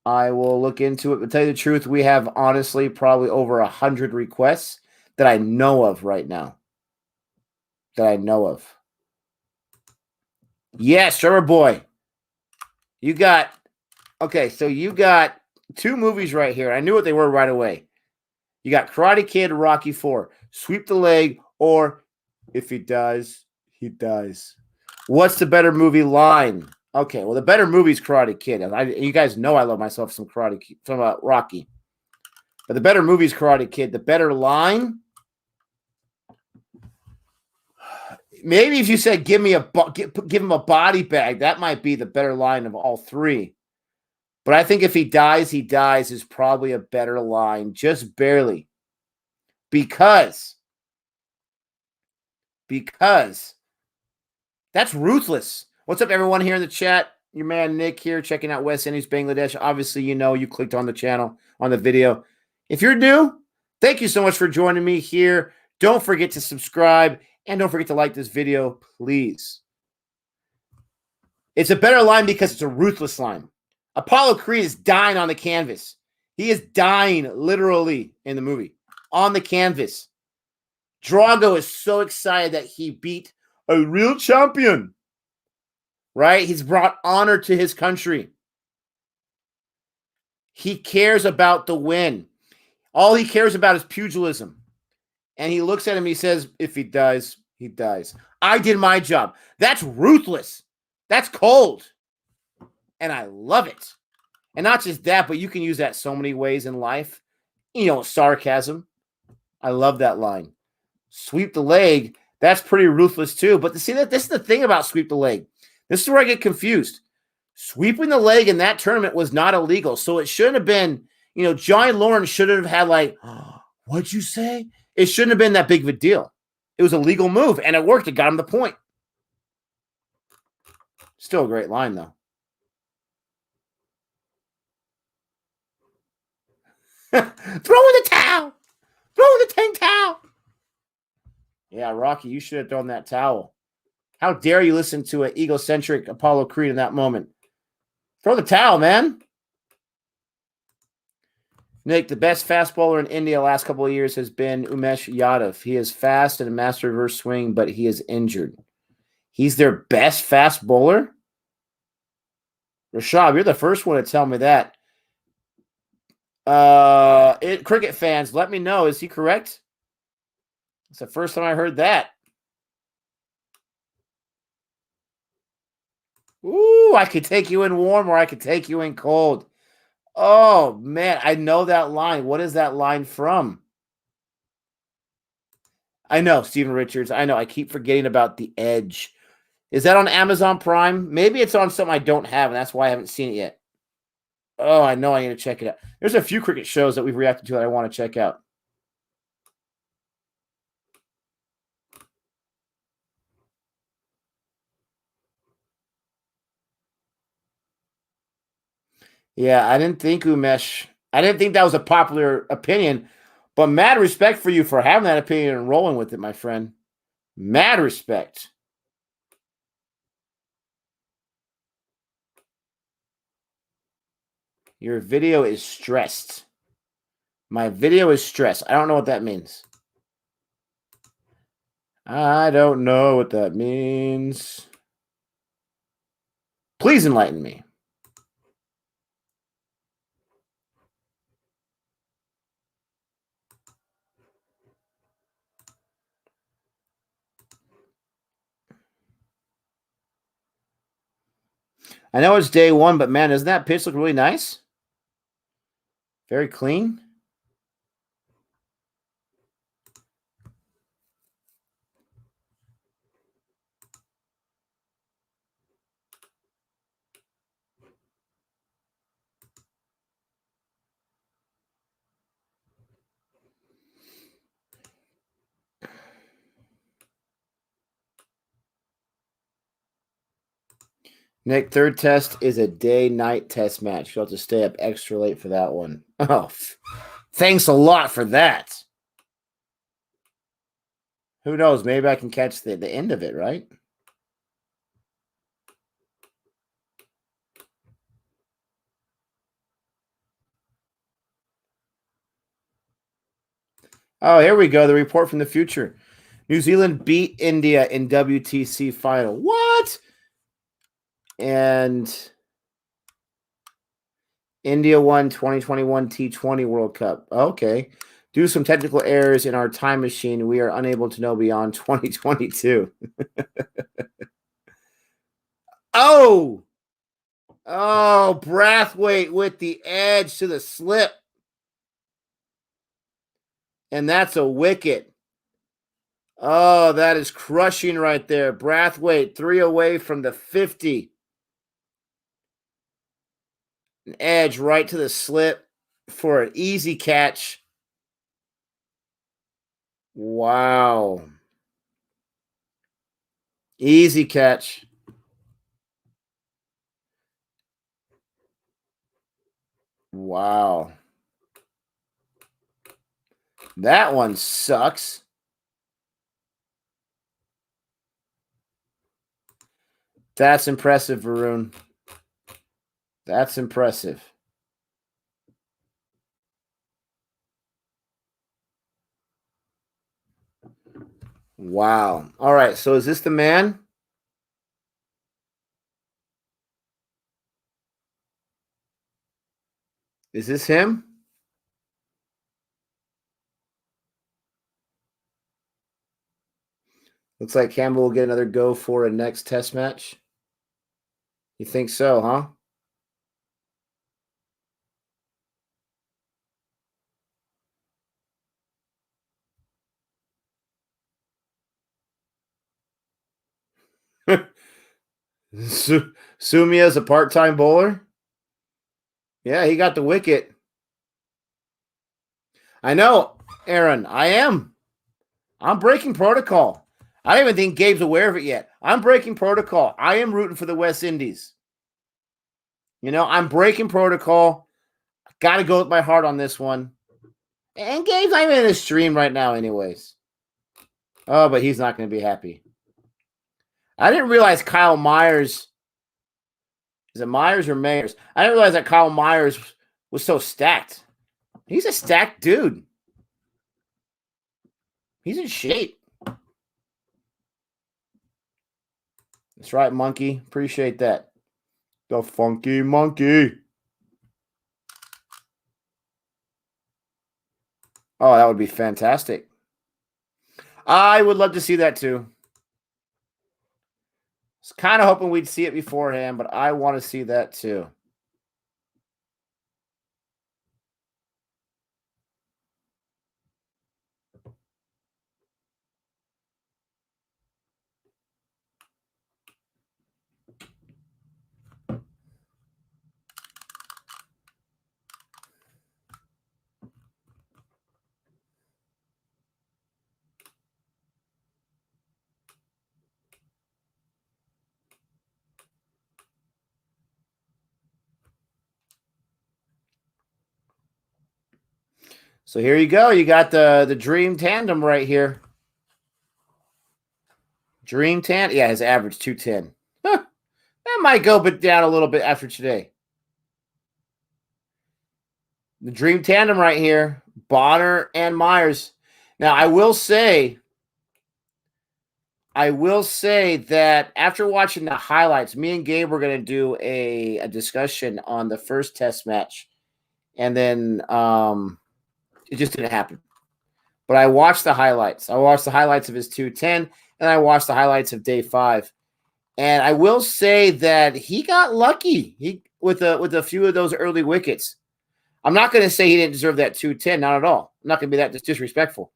I will look into it. To tell you the truth, we have honestly probably over 100 requests that I know of right now. Yes, Trevor Boy. You got, okay, so you got 2 movies right here. I knew what they were right away. You got Karate Kid, Rocky 4, Sweep the Leg, or if he does, he dies. What's the better movie line? Okay, well, the better movie is Karate Kid. You guys know I love myself some Rocky. But the better movie is Karate Kid. The better line? Maybe if you said give him a body bag, that might be the better line of all 3. But I think if he dies is probably a better line, just barely. Because that's ruthless. What's up, everyone here in the chat? Your man Nick here, checking out West Indies, Bangladesh. Obviously, you clicked on the channel, on the video. If you're new, thank you so much for joining me here. Don't forget to subscribe, and don't forget to like this video, please. It's a better line because it's a ruthless line. Apollo Creed is dying on the canvas. He is dying literally in the movie on the canvas. Drago is so excited that he beat a real champion, right? He's brought honor to his country. He cares about the win. All he cares about is pugilism. And he looks at him, he says, if he dies, he dies. I did my job. That's ruthless. That's cold. And I love it. And not just that, but you can use that so many ways in life. Sarcasm. I love that line. Sweep the leg. That's pretty ruthless too. But to see that, this is the thing about sweep the leg. This is where I get confused. Sweeping the leg in that tournament was not illegal. So it shouldn't have been, Johnny Lawrence should have had what'd you say? It shouldn't have been that big of a deal. It was a legal move, and it worked. It got him the point. Still a great line, though. Throw in the towel. Throw in the tank towel. Yeah, Rocky, you should have thrown that towel. How dare you listen to an egocentric Apollo Creed in that moment? Throw the towel, man. Nick, the best fast bowler in India last couple of years has been Umesh Yadav. He is fast and a master reverse swing, but he is injured. He's their best fast bowler? Rashab, you're the first one to tell me that. Cricket fans, let me know. Is he correct? It's the first time I heard that. Ooh, I could take you in warm or I could take you in cold. Oh, man, I know that line. What is that line from? I know, Steven Richards. I know. I keep forgetting about The Edge. Is that on Amazon Prime? Maybe it's on something I don't have, and that's why I haven't seen it yet. Oh, I know I need to check it out. There's a few cricket shows that we've reacted to that I want to check out. Yeah, I didn't think that was a popular opinion, but mad respect for you for having that opinion and rolling with it, my friend. Mad respect. Your video is stressed. My video is stressed. I don't know what that means. I don't know what that means. Please enlighten me. I know it's day 1, but man, doesn't that pitch look really nice? Very clean. Nick, third test is a day-night test match. You'll have to stay up extra late for that one. Oh, thanks a lot for that. Who knows? Maybe I can catch the end of it, right? Oh, here we go. The report from the future. New Zealand beat India in WTC final. What? And India won 2021 T20 World Cup. Okay. Due to some technical errors in our time machine, we are unable to know beyond 2022. Oh! Oh, Brathwaite with the edge to the slip. And that's a wicket. Oh, that is crushing right there. Brathwaite, 3 away from the 50. An edge right to the slip for an easy catch. Wow. Easy catch. Wow. That one sucks. That's impressive, Varun. That's impressive. Wow. All right. So is this the man? Is this him? Looks like Campbell will get another go for a next test match. You think so, huh? Sumia is a part-time bowler? Yeah, he got the wicket. I know, Aaron. I am. I'm breaking protocol. I don't even think Gabe's aware of it yet. I'm breaking protocol. I am rooting for the West Indies. You know, I'm breaking protocol. Got to go with my heart on this one. And Gabe's not even in the stream right now, anyways. Oh, but he's not going to be happy. I didn't realize Kyle Myers. Is it Myers or Mayers? I didn't realize that Kyle Myers was so stacked. He's a stacked dude. He's in shape. That's right, Monkey. Appreciate that. The funky monkey. Oh, that would be fantastic. I would love to see that too. I was kind of hoping we'd see it beforehand, but I want to see that too. So here you go. You got the dream tandem right here. Dream tandem. Yeah, his average 210. Huh. That might go but down a little bit after today. The dream tandem right here. Bonner and Myers. Now, I will say that after watching the highlights, me and Gabe were going to do a discussion on the first test match. And then it just didn't happen. But I watched the highlights. I watched the highlights of his 210, and I watched the highlights of day 5. And I will say that he got lucky with a few of those early wickets. I'm not going to say he didn't deserve that 210, not at all. I'm not going to be that disrespectful.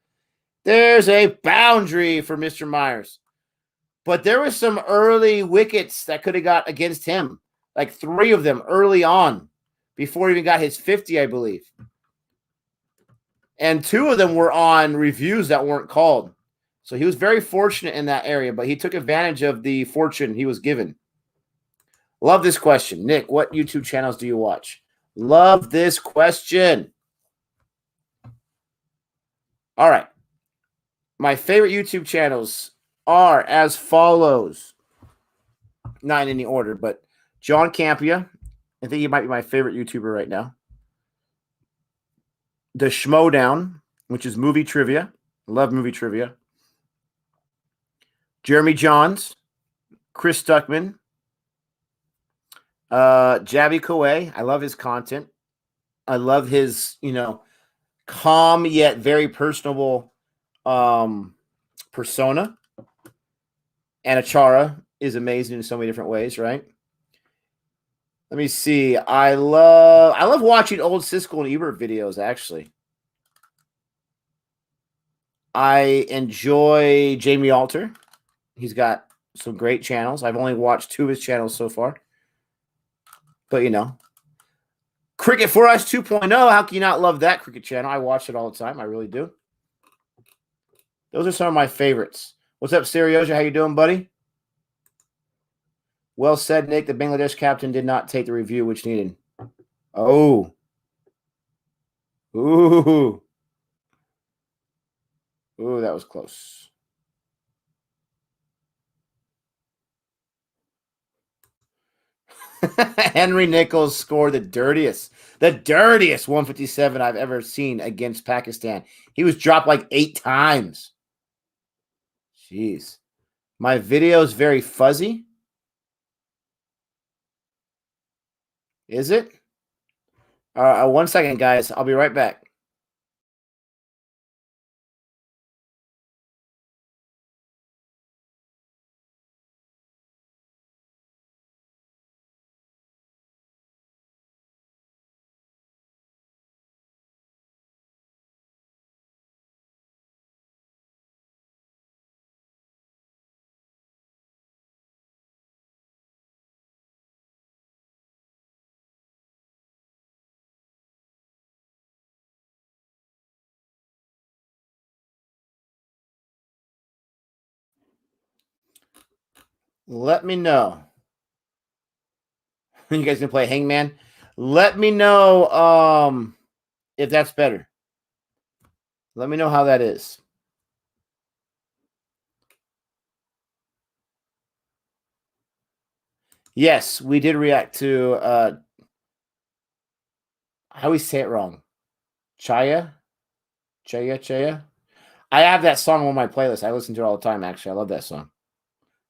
There's a boundary for Mr. Myers. But there were some early wickets that could have got against him, like 3 of them early on, before he even got his 50, I believe. And 2 of them were on reviews that weren't called. So he was very fortunate in that area, but he took advantage of the fortune he was given. Love this question. Nick, what YouTube channels do you watch? Love this question. All right. My favorite YouTube channels are as follows. Not in any order, but John Campia. I think he might be my favorite YouTuber right now. The Schmodown, which is movie trivia. Love movie trivia. Jeremy Johns, Chris Stuckman, Javi Koei. I love his content. I love his, calm yet very personable persona. And Achara is amazing in so many different ways, right? Let me see. I love watching old Siskel and Ebert videos, actually. I enjoy Jamie Alter. He's got some great channels. I've only watched 2 of his channels so far. But, Cricket for Us 2.0. How can you not love that cricket channel? I watch it all the time. I really do. Those are some of my favorites. What's up, Serioja? How you doing, buddy? Well said, Nick. The Bangladesh captain did not take the review, which needed. Oh. Ooh. Ooh, that was close. Henry Nichols scored the dirtiest 157 I've ever seen against Pakistan. He was dropped like 8 times. Jeez. My video is very fuzzy. Is it? 1 second, guys. I'll be right back. Let me know. You guys can play Hangman. Let me know if that's better. Let me know how that is. Yes, we did react to how we say it wrong. Chaya. I have that song on my playlist. I listen to it all the time, actually. I love that song.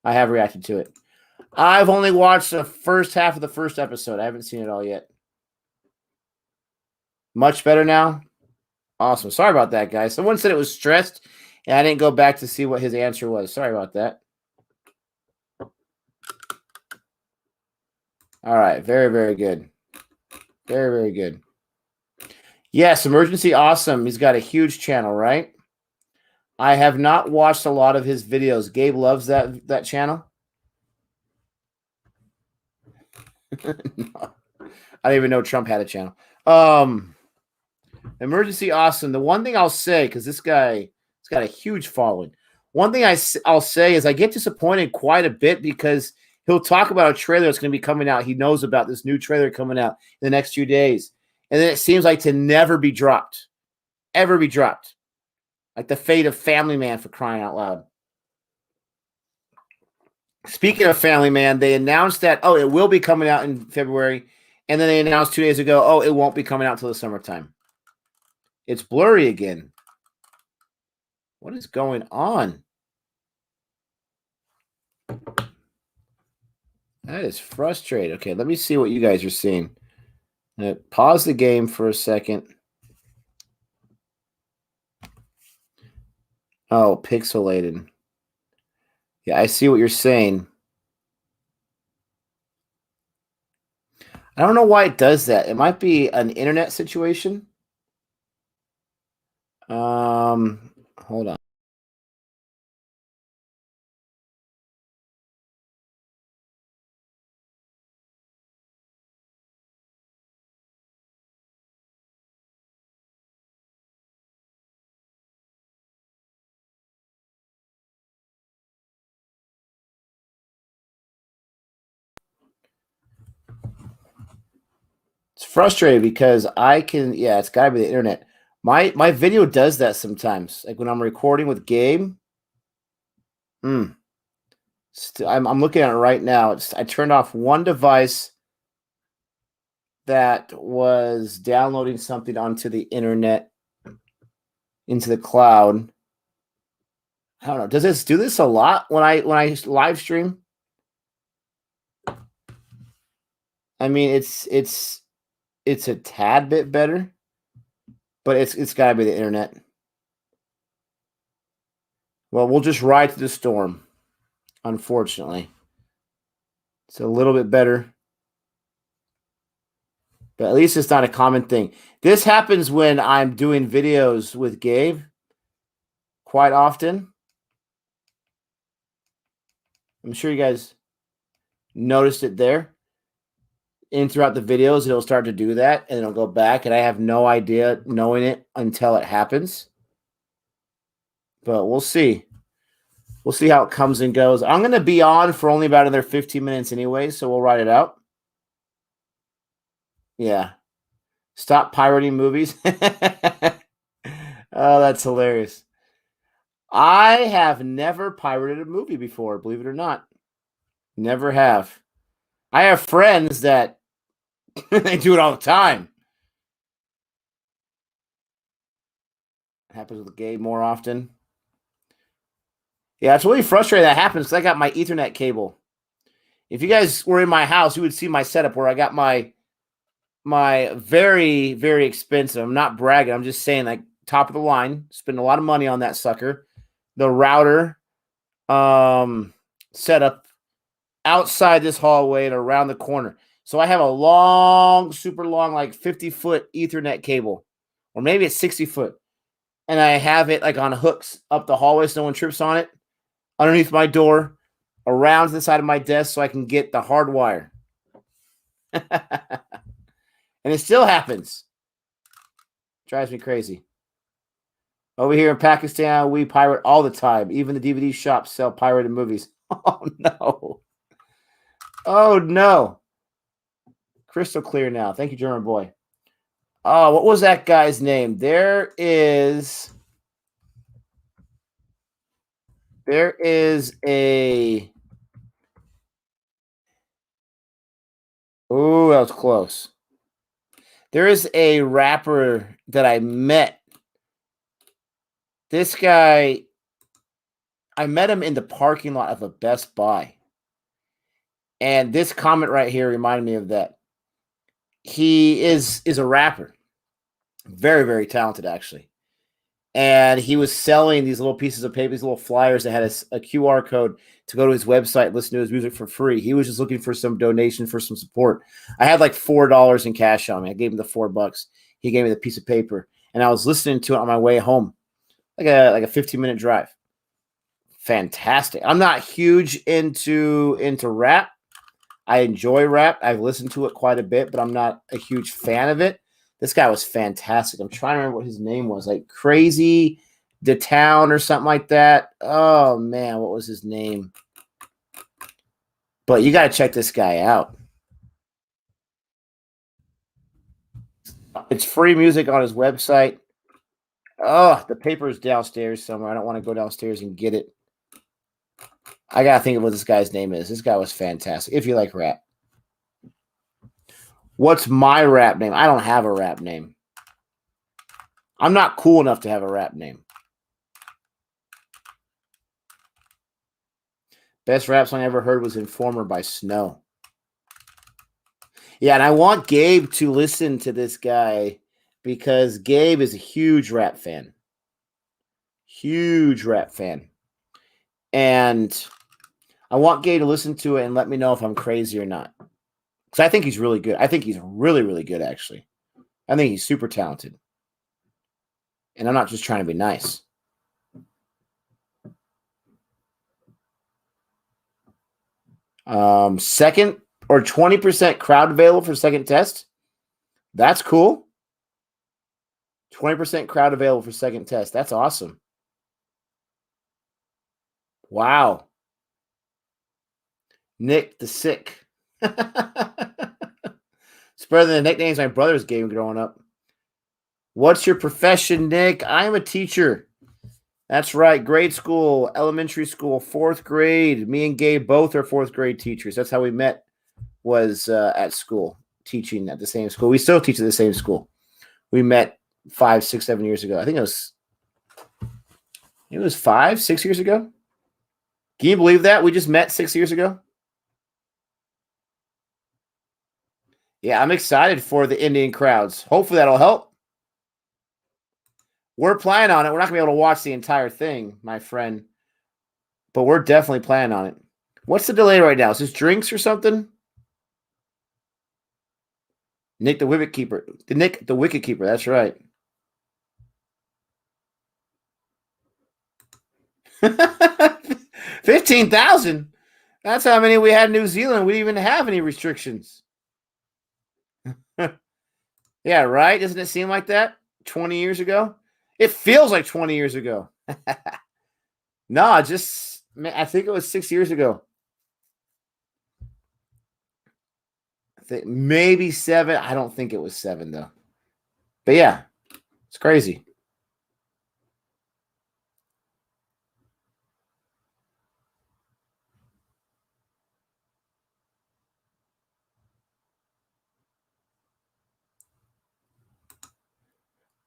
I have reacted to it. I've only watched the first half of the first episode. I haven't seen it all yet. Much better now? Awesome. Sorry about that, guys. Someone said it was stressed, and I didn't go back to see what his answer was. Sorry about that. All right. Very, very good. Very, very good. Yes, Emergency Awesome. He's got a huge channel, right? I have not watched a lot of his videos. Gabe loves that channel. No. I didn't even know Trump had a channel. Emergency Awesome. The one thing I'll say, because this guy has got a huge following. One thing I'll say is I get disappointed quite a bit because he'll talk about a trailer that's going to be coming out. He knows about this new trailer coming out in the next few days. And then it seems like to never be dropped. Ever be dropped. Like the fate of Family Man, for crying out loud. Speaking of Family Man, they announced that, it will be coming out in February. And then they announced 2 days ago, it won't be coming out until the summertime. It's blurry again. What is going on? That is frustrating. Okay, let me see what you guys are seeing. Pause the game for a second. Oh, pixelated. Yeah, I see what you're saying. I don't know why it does that. It might be an internet situation. Hold on. frustrated because I can, yeah, it's gotta be the internet. My video does that sometimes. Like when I'm recording with Gabe. I'm looking at it right now. I turned off one device that was downloading something onto the internet, into the cloud. I don't know. Does this do this a lot when I live stream? I mean, it's a tad bit better, but it's got to be the internet. Well, we'll just ride through the storm. Unfortunately, it's a little bit better, but at least it's not a common thing. This happens when I'm doing videos with Gabe quite often. I'm sure you guys noticed it there. And throughout the videos, it'll start to do that, and it'll go back, and I have no idea knowing it until it happens. But we'll see. We'll see how it comes and goes. I'm going to be on for only about another 15 minutes anyway, so we'll ride it out. Yeah. Stop pirating movies. Oh, that's hilarious. I have never pirated a movie before, believe it or not. Never have. I have friends that they do it all the time. It happens with Gabe more often. Yeah, it's really frustrating that happens because I got my Ethernet cable. If you guys were in my house, you would see my setup where I got my very, very expensive. I'm not bragging. I'm just saying, like, top of the line. Spend a lot of money on that sucker. The router setup outside this hallway and around the corner. So I have a long, super long, like 50-foot Ethernet cable, or maybe it's 60-foot. And I have it like on hooks up the hallway so no one trips on it, underneath my door, around the side of my desk so I can get the hard wire. And it still happens. Drives me crazy. Over here in Pakistan, we pirate all the time. Even the DVD shops sell pirated movies. Oh, no. Oh, no. Crystal clear now. Thank you, German boy. Oh, what was that guy's name? There is a... Oh, that was close. There is a rapper that I met. This guy, I met him in the parking lot of a Best Buy. And this comment right here reminded me of that. He is a rapper. Very, very talented, actually. And he was selling these little pieces of paper, these little flyers that had a QR code to go to his website, listen to his music for free. He was just looking for some donation, for some support. I had like $4 in cash on me. I gave him the $4. He gave me the piece of paper, and I was listening to it on my way home, like a 15-minute drive. Fantastic. I'm not huge into rap. I enjoy rap. I've listened to it quite a bit, but I'm not a huge fan of it. This guy was fantastic. I'm trying to remember what his name was, like Crazy the Town or something like that. Oh man, what was his name? But you got to check this guy out. It's free music on his website. Oh, the paper is downstairs somewhere. I don't want to go downstairs and get it. I got to think of what this guy's name is. This guy was fantastic. If you like rap. What's my rap name? I don't have a rap name. I'm not cool enough to have a rap name. Best rap song I ever heard was Informer by Snow. Yeah, and I want Gabe to listen to this guy because Gabe is a huge rap fan. Huge rap fan. And I want Gabe to listen to it and let me know if I'm crazy or not. Because I think he's really good. I think he's really, really good, actually. I think he's super talented. And I'm not just trying to be nice. Second or 20% crowd available for second test. That's cool. 20% crowd available for second test. That's awesome. Wow. Nick the Sick. It's better than the nicknames my brothers gave me growing up. What's your profession, Nick? I am a teacher. That's right. Grade school, elementary school, 4th grade. Me and Gabe both are 4th grade teachers. That's how we met, was at school, teaching at the same school. We still teach at the same school. We met 5, 6, 7 years ago. I think it was 5, 6 years ago. Can you believe that? We just met 6 years ago. Yeah, I'm excited for the Indian crowds. Hopefully that'll help. We're planning on it. We're not going to be able to watch the entire thing, my friend, but we're definitely planning on it. What's the delay right now? Is this drinks or something? Nick the wicket keeper. Nick the wicket keeper. That's right. $15,000. That's how many we had in New Zealand. We didn't even have any restrictions. Yeah, right? Doesn't it seem like that? 20 years ago? It feels like 20 years ago. No, I think it was 6 years ago. I think maybe 7. I don't think it was 7, though. But yeah, it's crazy.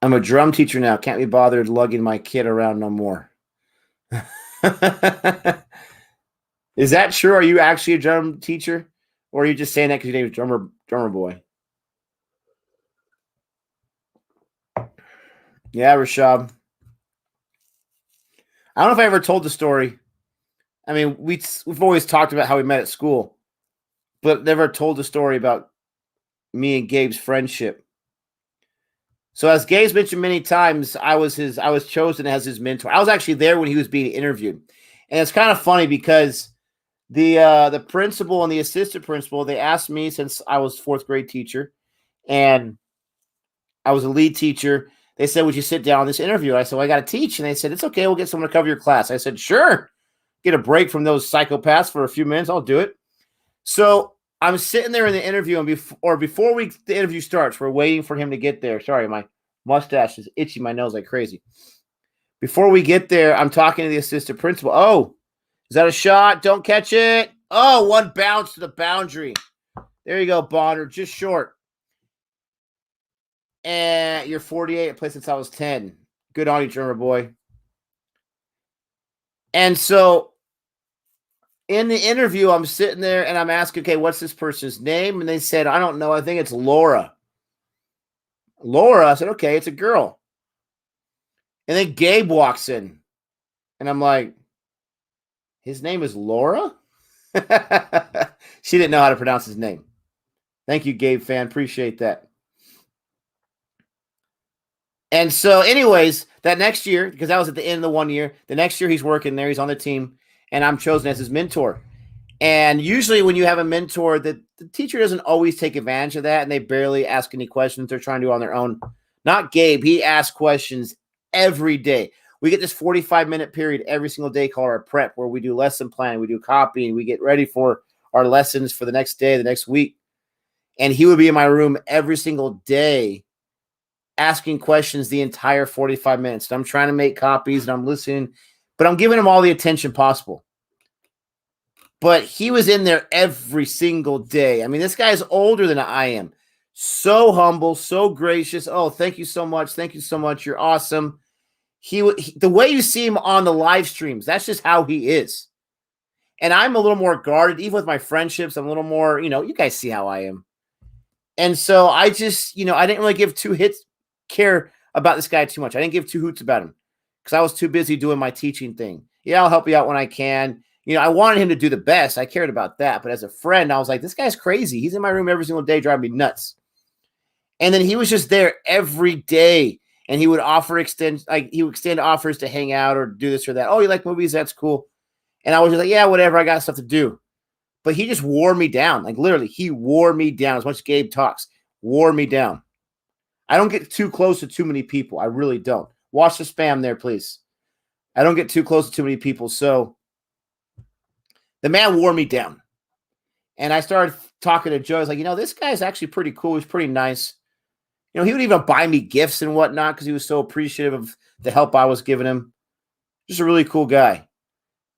I'm a drum teacher now. Can't be bothered lugging my kid around no more. Is that true? Are you actually a drum teacher? Or are you just saying that because your name is drummer boy? Yeah, Rashab. I don't know if I ever told the story. I mean, we've always talked about how we met at school, but never told the story about me and Gabe's friendship. So as Gabe's mentioned many times, I was chosen as his mentor. I was actually there when he was being interviewed. And it's kind of funny because the principal and the assistant principal, they asked me, since I was 4th grade teacher and I was a lead teacher, they said, would you sit down on this interview? I said, well, I got to teach. And they said, it's okay. We'll get someone to cover your class. I said, sure. Get a break from those psychopaths for a few minutes. I'll do it. So I'm sitting there in the interview, and before the interview starts, we're waiting for him to get there. Sorry, my mustache is itching my nose like crazy. Before we get there, I'm talking to the assistant principal. Oh, is that a shot? Don't catch it. Oh, one bounce to the boundary. There you go, Bonner. Just short. And you're 48. I played since I was 10. Good on you, drummer boy. And so in the interview, I'm sitting there and I'm asking, okay, what's this person's name? And they said, I don't know. I think it's Laura. Laura? I said, okay, it's a girl. And then Gabe walks in. And I'm like, his name is Laura? She didn't know how to pronounce his name. Thank you, Gabe fan. Appreciate that. And so, anyways, that next year, because that was at the end of the 1 year, the next year he's working there. He's on the team. And I'm chosen as his mentor. And usually when you have a mentor, the teacher doesn't always take advantage of that, and they barely ask any questions. They're trying to do it on their own. Not Gabe. He asks questions every day. We get this 45-minute period every single day called our prep, where we do lesson planning, we do copying, we get ready for our lessons for the next day, the next week. And he would be in my room every single day asking questions the entire 45 minutes. And I'm trying to make copies and I'm listening, but I'm giving him all the attention possible. But he was in there every single day. I mean, this guy's older than I am. So humble, so gracious. Oh, thank you so much. Thank you so much. You're awesome. The way you see him on the live streams, that's just how he is. And I'm a little more guarded, even with my friendships. I'm a little more, you guys see how I am. And so I just, I didn't really care about this guy too much. I didn't give 2 hoots about him because I was too busy doing my teaching thing. Yeah, I'll help you out when I can. I wanted him to do the best. I cared about that. But as a friend, I was like, this guy's crazy. He's in my room every single day driving me nuts. And then he was just there every day. And he would extend offers to hang out or do this or that. Oh, you like movies? That's cool. And I was just like, yeah, whatever. I got stuff to do. But he just wore me down. Like literally, he wore me down as much as Gabe talks. Wore me down. I don't get too close to too many people. I really don't. Watch the spam there, please. I don't get too close to too many people. So the man wore me down. And I started talking to Joe. I was like, this guy's actually pretty cool. He's pretty nice. He would even buy me gifts and whatnot because he was so appreciative of the help I was giving him. Just a really cool guy.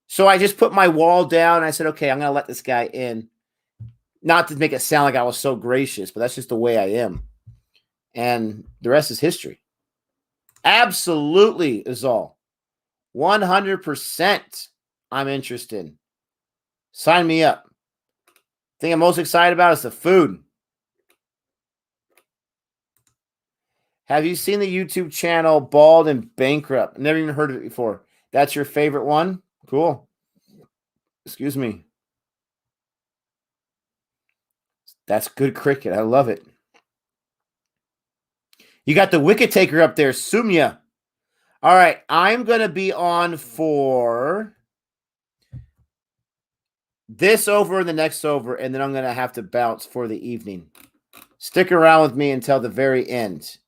So I just put my wall down. And I said, okay, I'm going to let this guy in. Not to make it sound like I was so gracious, but that's just the way I am. And the rest is history. Absolutely is all. 100% I'm interested. Sign me up. Thing I'm most excited about is the food. Have you seen the YouTube channel Bald and Bankrupt? Never even heard of it before. That's your favorite one? Cool. Excuse me. That's good cricket. I love it. You got the wicket taker up there, Sumya. All right, I'm going to be on for this over and the next over, and then I'm going to have to bounce for the evening. Stick around with me until the very end.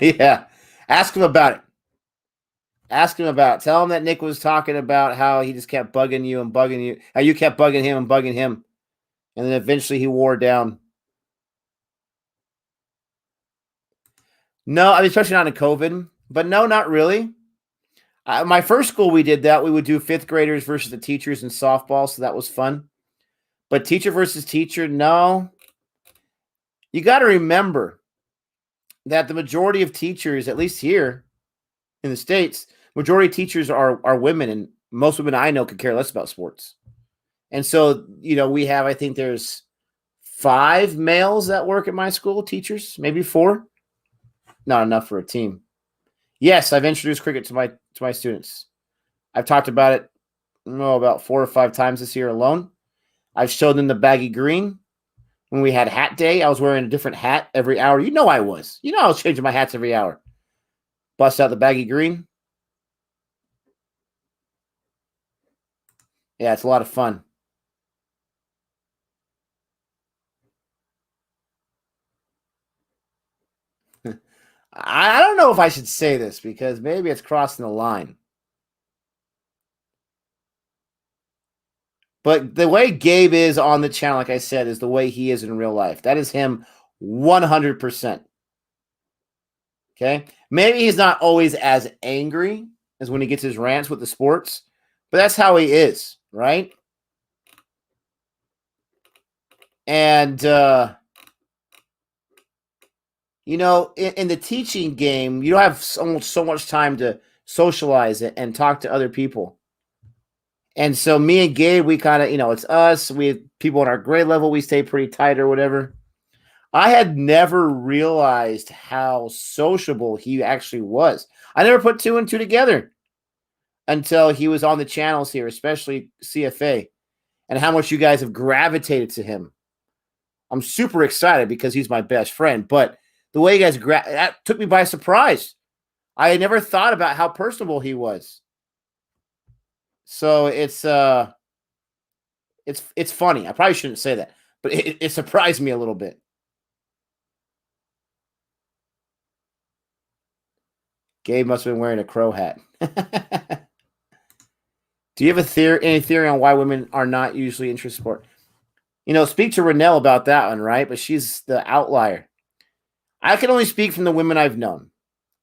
Yeah. Ask him about it. Ask him about it. Tell him that Nick was talking about how he just kept bugging you and bugging you. How you kept bugging him and bugging him. And then eventually he wore down. No, I mean, especially not in COVID. But no, not really. My first school, we did that. We would do fifth graders versus the teachers in softball. So that was fun. But teacher versus teacher, no. You got to remember that the majority of teachers, at least here in the States, majority of teachers are women, and most women I know could care less about sports. And so, we have, I think there's 5 males that work at my school, teachers, maybe 4. Not enough for a team. Yes, I've introduced cricket to my students. I've talked about it, about 4 or 5 times this year alone. I've showed them the baggy green. When we had hat day, I was wearing a different hat every hour. I was. I was changing my hats every hour. Bust out the baggy green. Yeah, it's a lot of fun. I don't know if I should say this because maybe it's crossing the line. But the way Gabe is on the channel, like I said, is the way he is in real life. That is him 100%. Okay? Maybe he's not always as angry as when he gets his rants with the sports, but that's how he is, right? And, in the teaching game, you don't have so much time to socialize it and talk to other people. And so me and Gabe, we kind of, it's us. We have people on our grade level. We stay pretty tight or whatever. I had never realized how sociable he actually was. I never put 2 and 2 together until he was on the channels here, especially CFA, and how much you guys have gravitated to him. I'm super excited because he's my best friend. But the way you guys that took me by surprise. I had never thought about how personable he was. So it's funny. I probably shouldn't say that, but it surprised me a little bit. Gabe must have been wearing a crow hat. Do you have any theory on why women are not usually interested in sport? Speak to Renelle about that one, right? But she's the outlier. I can only speak from the women I've known.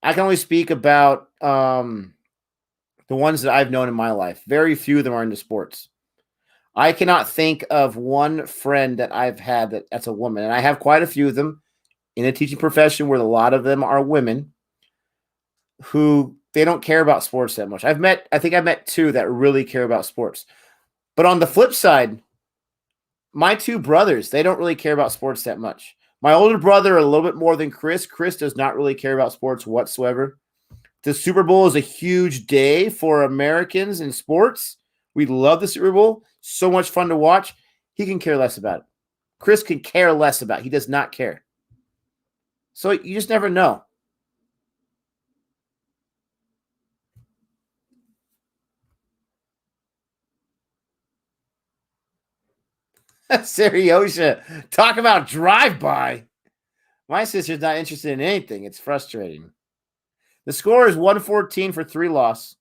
I can only speak about the ones that I've known in my life. Very few of them are into sports. I cannot think of one friend that I've had that's a woman, and I have quite a few of them in a teaching profession where a lot of them are women who they don't care about sports that much. I think I've met 2 that really care about sports. But on the flip side, my 2 brothers, they don't really care about sports that much. My older brother, a little bit more than Chris. Chris does not really care about sports whatsoever. The Super Bowl is a huge day for Americans in sports. We love the Super Bowl. So much fun to watch. He can care less about it. Chris can care less about it. He does not care. So you just never know. Seriosha, talk about drive-by. My sister's not interested in anything. It's frustrating. The score is 114 for 3 loss.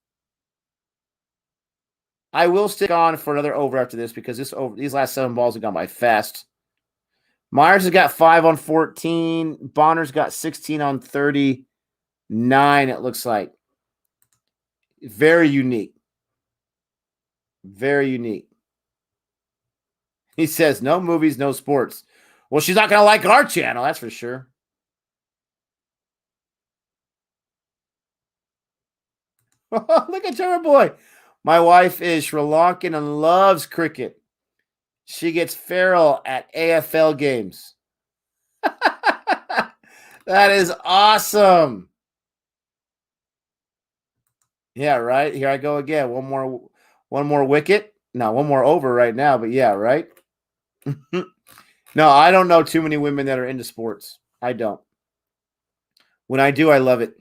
I will stick on for another over after this because these last 7 balls have gone by fast. Myers has got 5 on 14. Bonner's got 16 on 39, it looks like. Very unique. Very unique. He says, no movies, no sports. Well, she's not going to like our channel, that's for sure. Look at Trevor Boy. My wife is Sri Lankan and loves cricket. She gets feral at AFL games. That is awesome. Yeah, right. Here I go again. One more wicket. No, one more over right now, but yeah, right. No, I don't know too many women that are into sports. I don't. When I do, I love it.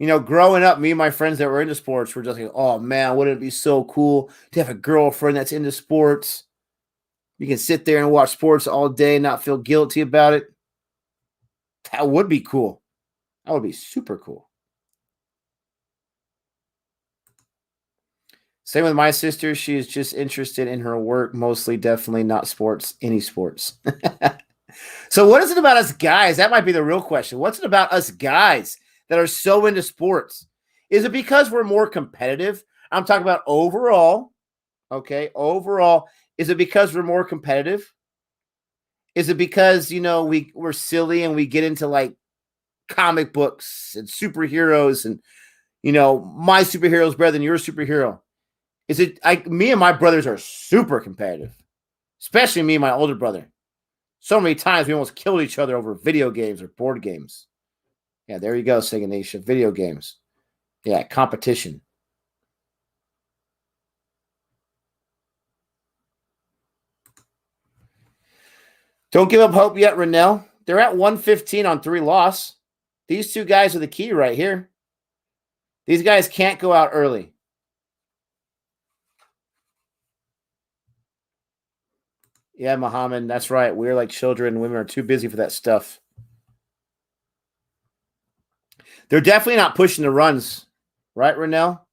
You know, growing up, me and my friends that were into sports were just like, oh man, wouldn't it be so cool to have a girlfriend that's into sports? You can sit there and watch sports all day and not feel guilty about it. That would be cool. That would be super cool. Same with my sister. She is just interested in her work, mostly, definitely not sports, any sports. So what is it about us guys? That might be the real question. What's it about us guys that are so into sports? Is it because we're more competitive? I'm talking about overall. Okay, overall. Is it because we're more competitive? Is it because, you know, we're silly and we get into like comic books and superheroes and, you know, my superhero is better than your superhero? Is it me and my brothers are super competitive, especially me and my older brother. So many times we almost killed each other over video games or board games. Yeah, there you go, Sega Nation. Video games. Yeah, competition. Don't give up hope yet, Rennell. They're at 115 on 3 loss. These two guys are the key right here. These guys can't go out early. Yeah, Muhammad, that's right. We're like children. Women are too busy for that stuff. They're definitely not pushing the runs, right, Rennell?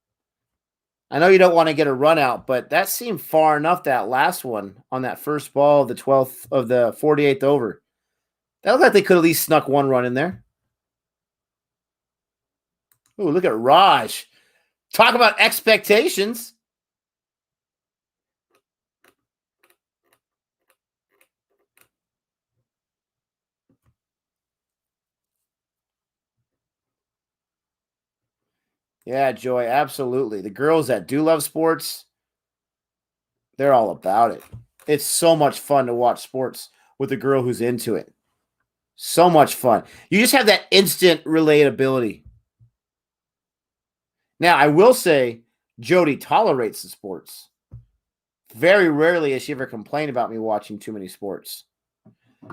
I know you don't want to get a run out, but that seemed far enough, that last one on that first ball of the 12th of the 48th over. That looked like they could at least snuck one run in there. Ooh, look at Raj. Talk about expectations. Yeah, Joy, absolutely. The girls that do love sports, they're all about it. It's so much fun to watch sports with a girl who's into it. So much fun. You just have that instant relatability. Now, I will say Jody tolerates the sports. Very rarely has she ever complained about me watching too many sports.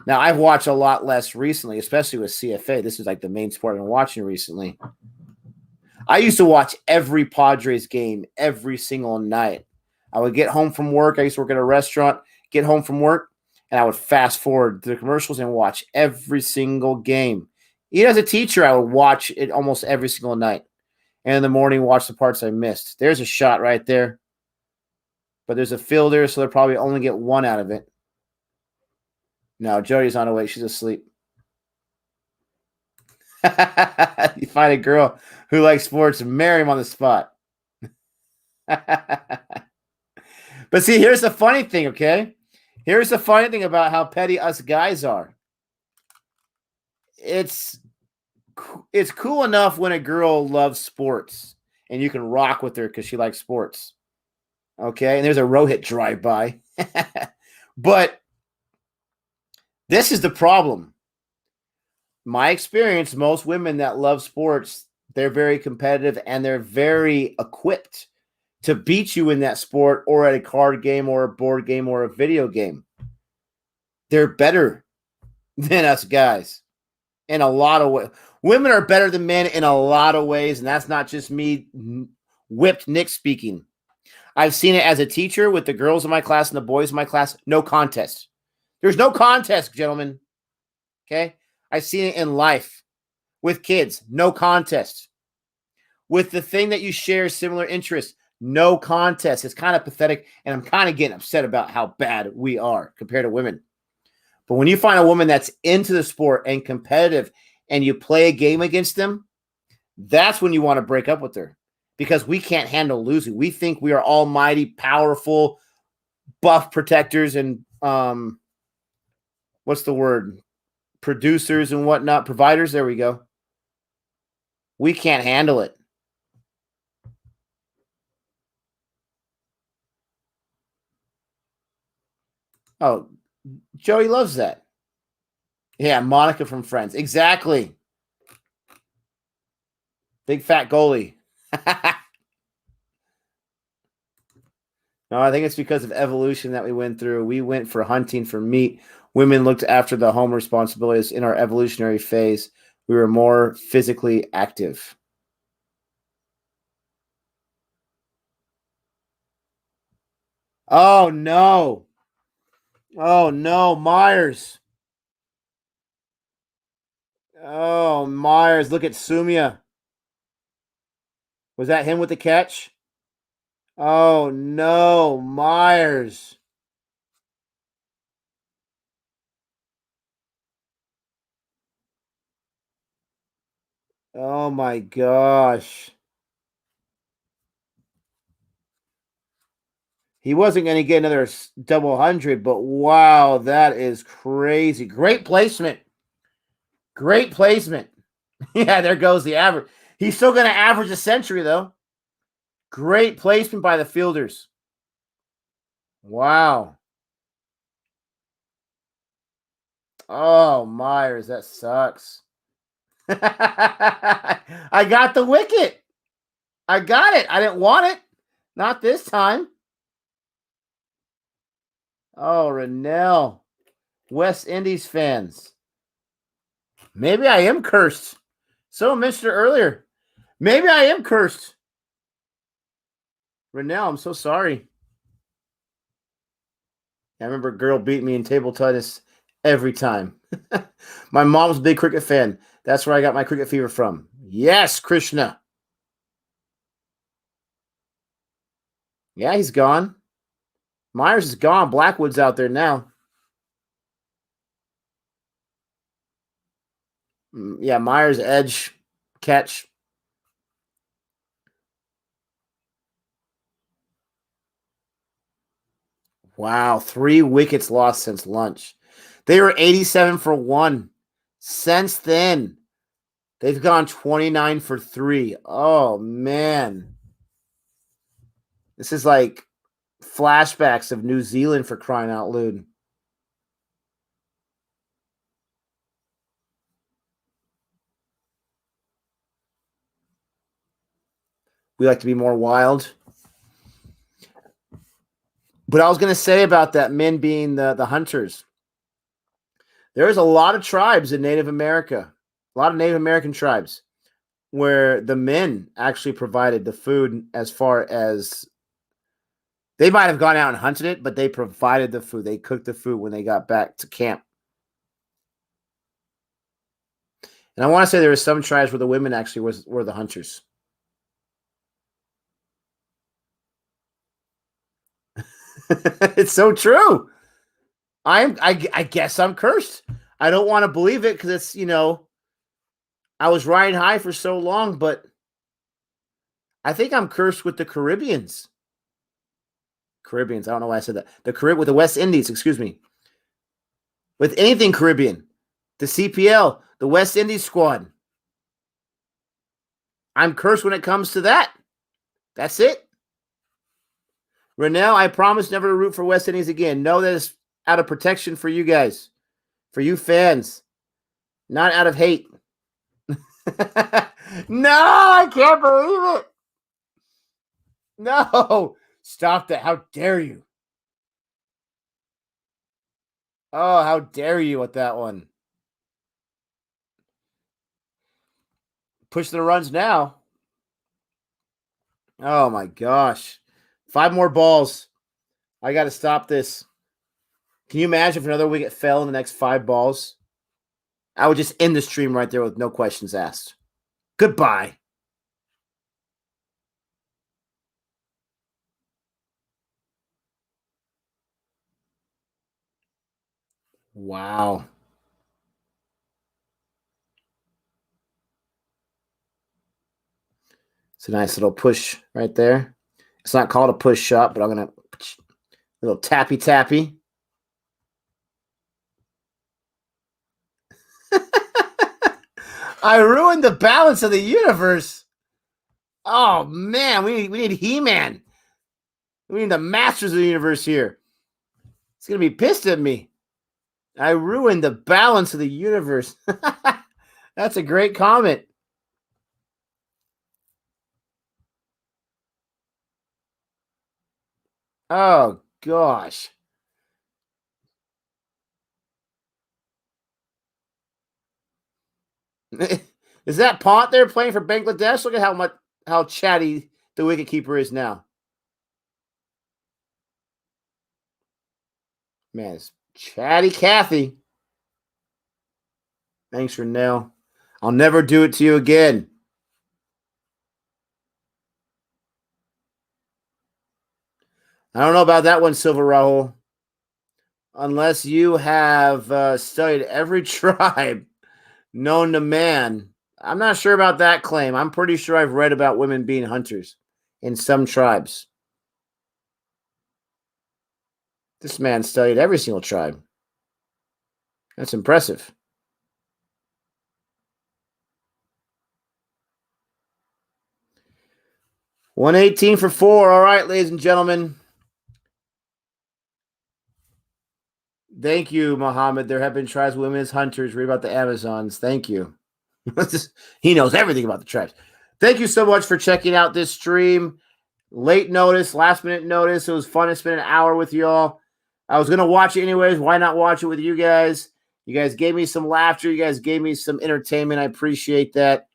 Now, I've watched a lot less recently, especially with CFA. This is like the main sport I've been watching recently. I used to watch every Padres game every single night. I would get home from work. I used to work at a restaurant, get home from work, and I would fast forward to the commercials and watch every single game. Even as a teacher, I would watch it almost every single night. And in the morning, watch the parts I missed. There's a shot right there. But there's a fielder, so they'll probably only get one out of it. No, Jody's not awake. She's asleep. You find a girl who likes sports and marry him on the spot. But see, here's the funny thing, okay? Here's the funny thing about how petty us guys are. It's cool enough when a girl loves sports and you can rock with her because she likes sports. Okay, and there's a Rohit drive-by. But this is the problem. My experience, most women that love sports, they're very competitive and they're very equipped to beat you in that sport or at a card game or a board game or a video game. They're better than us guys in a lot of ways. Women are better than men in a lot of ways, and that's not just me whipped Nick speaking. I've seen it as a teacher with the girls in my class and the boys in my class. No contest. There's no contest, gentlemen. Okay? I've seen it in life with kids. No contest. With the thing that you share similar interests. No contest. It's kind of pathetic, and I'm kind of getting upset about how bad we are compared to women. But when you find a woman that's into the sport and competitive and you play a game against them, that's when you want to break up with her because we can't handle losing. We think we are almighty, powerful, buff protectors and what's the word? Producers and whatnot, providers. There we go. We can't handle it. Oh, Joey loves that. Yeah, Monica from Friends. Exactly. Big fat goalie. No, I think it's because of evolution that we went through. We went for hunting for meat. Women looked after the home responsibilities in our evolutionary phase. We were more physically active. Oh, no. Oh, no. Myers. Oh, Myers. Look at Sumia. Was that him with the catch? Oh, no. Myers. Oh, my gosh. He wasn't going to get another double hundred, but wow, that is crazy. Great placement. Great placement. Yeah, there goes the average. He's still going to average a century, though. Great placement by the fielders. Wow. Oh, Myers, that sucks. I got the wicket. I got it. I didn't want it. Not this time. Oh, Rennell. West Indies fans. Maybe I am cursed. Someone mentioned it earlier. Maybe I am cursed. Rennell, I'm so sorry. I remember a girl beat me in table tennis every time. My mom's a big cricket fan. That's where I got my cricket fever from. Yes, Krishna. Yeah, he's gone. Myers is gone. Blackwood's out there now. Yeah, Myers edge catch. Wow, 3 wickets lost since lunch. They were 87 for 1. Since then, they've gone 29 for 3. Oh, man. This is like flashbacks of New Zealand for crying out loud. We like to be more wild. But I was going to say about that men being the hunters. There's a lot of tribes in Native America, a lot of Native American tribes where the men actually provided the food as far as they might have gone out and hunted it, but they provided the food. They cooked the food when they got back to camp. And I want to say there were some tribes where the women actually were the hunters. It's so true. I guess I'm cursed. I don't want to believe it because it's, I was riding high for so long, but I think I'm cursed with the Caribbeans. Caribbeans. I don't know why I said that. With the West Indies, excuse me. With anything Caribbean. The CPL, the West Indies squad. I'm cursed when it comes to that. That's it. Rennell, I promise never to root for West Indies again. Know that it's out of protection for you guys, for you fans, not out of hate. No, I can't believe it. No, stop that. How dare you? Oh, how dare you with that one? Push the runs now. Oh my gosh. 5 more balls. I got to stop this. Can you imagine if another wicket fell in the next 5 balls? I would just end the stream right there with no questions asked. Goodbye. Wow. It's a nice little push right there. It's not called a push shot, but I'm going to little tappy tappy. I ruined the balance of the universe. Oh man, we need He-Man. We need the masters of the universe here. It's gonna be pissed at me. I ruined the balance of the universe. That's a great comment. Oh gosh. Is that Pont there playing for Bangladesh? Look at how chatty the wicketkeeper is now. Man, it's chatty Kathy. Thanks for Nell. I'll never do it to you again. I don't know about that one, Silver Rahul. Unless you have studied every tribe known to man. I'm not sure about that claim. I'm pretty sure I've read about women being hunters in some tribes. This man studied every single tribe. That's impressive. 118 for 4. All right, ladies and gentlemen. Thank you, Muhammad. There have been tribes, women as hunters. Read about the Amazons. Thank you. He knows everything about the tribes. Thank you so much for checking out this stream. Late notice, last minute notice. It was fun to spend an hour with y'all. I was going to watch it anyways. Why not watch it with you guys? You guys gave me some laughter. You guys gave me some entertainment. I appreciate that.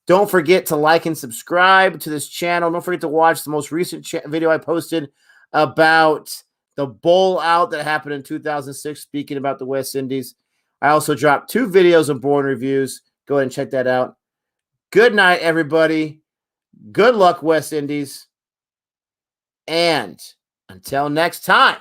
Don't forget to like and subscribe to this channel. Don't forget to watch the most recent video I posted about the bowl out that happened in 2006, speaking about the West Indies. I also dropped 2 videos of born reviews. Go ahead and check that out. Good night, everybody. Good luck, West Indies. And until next time.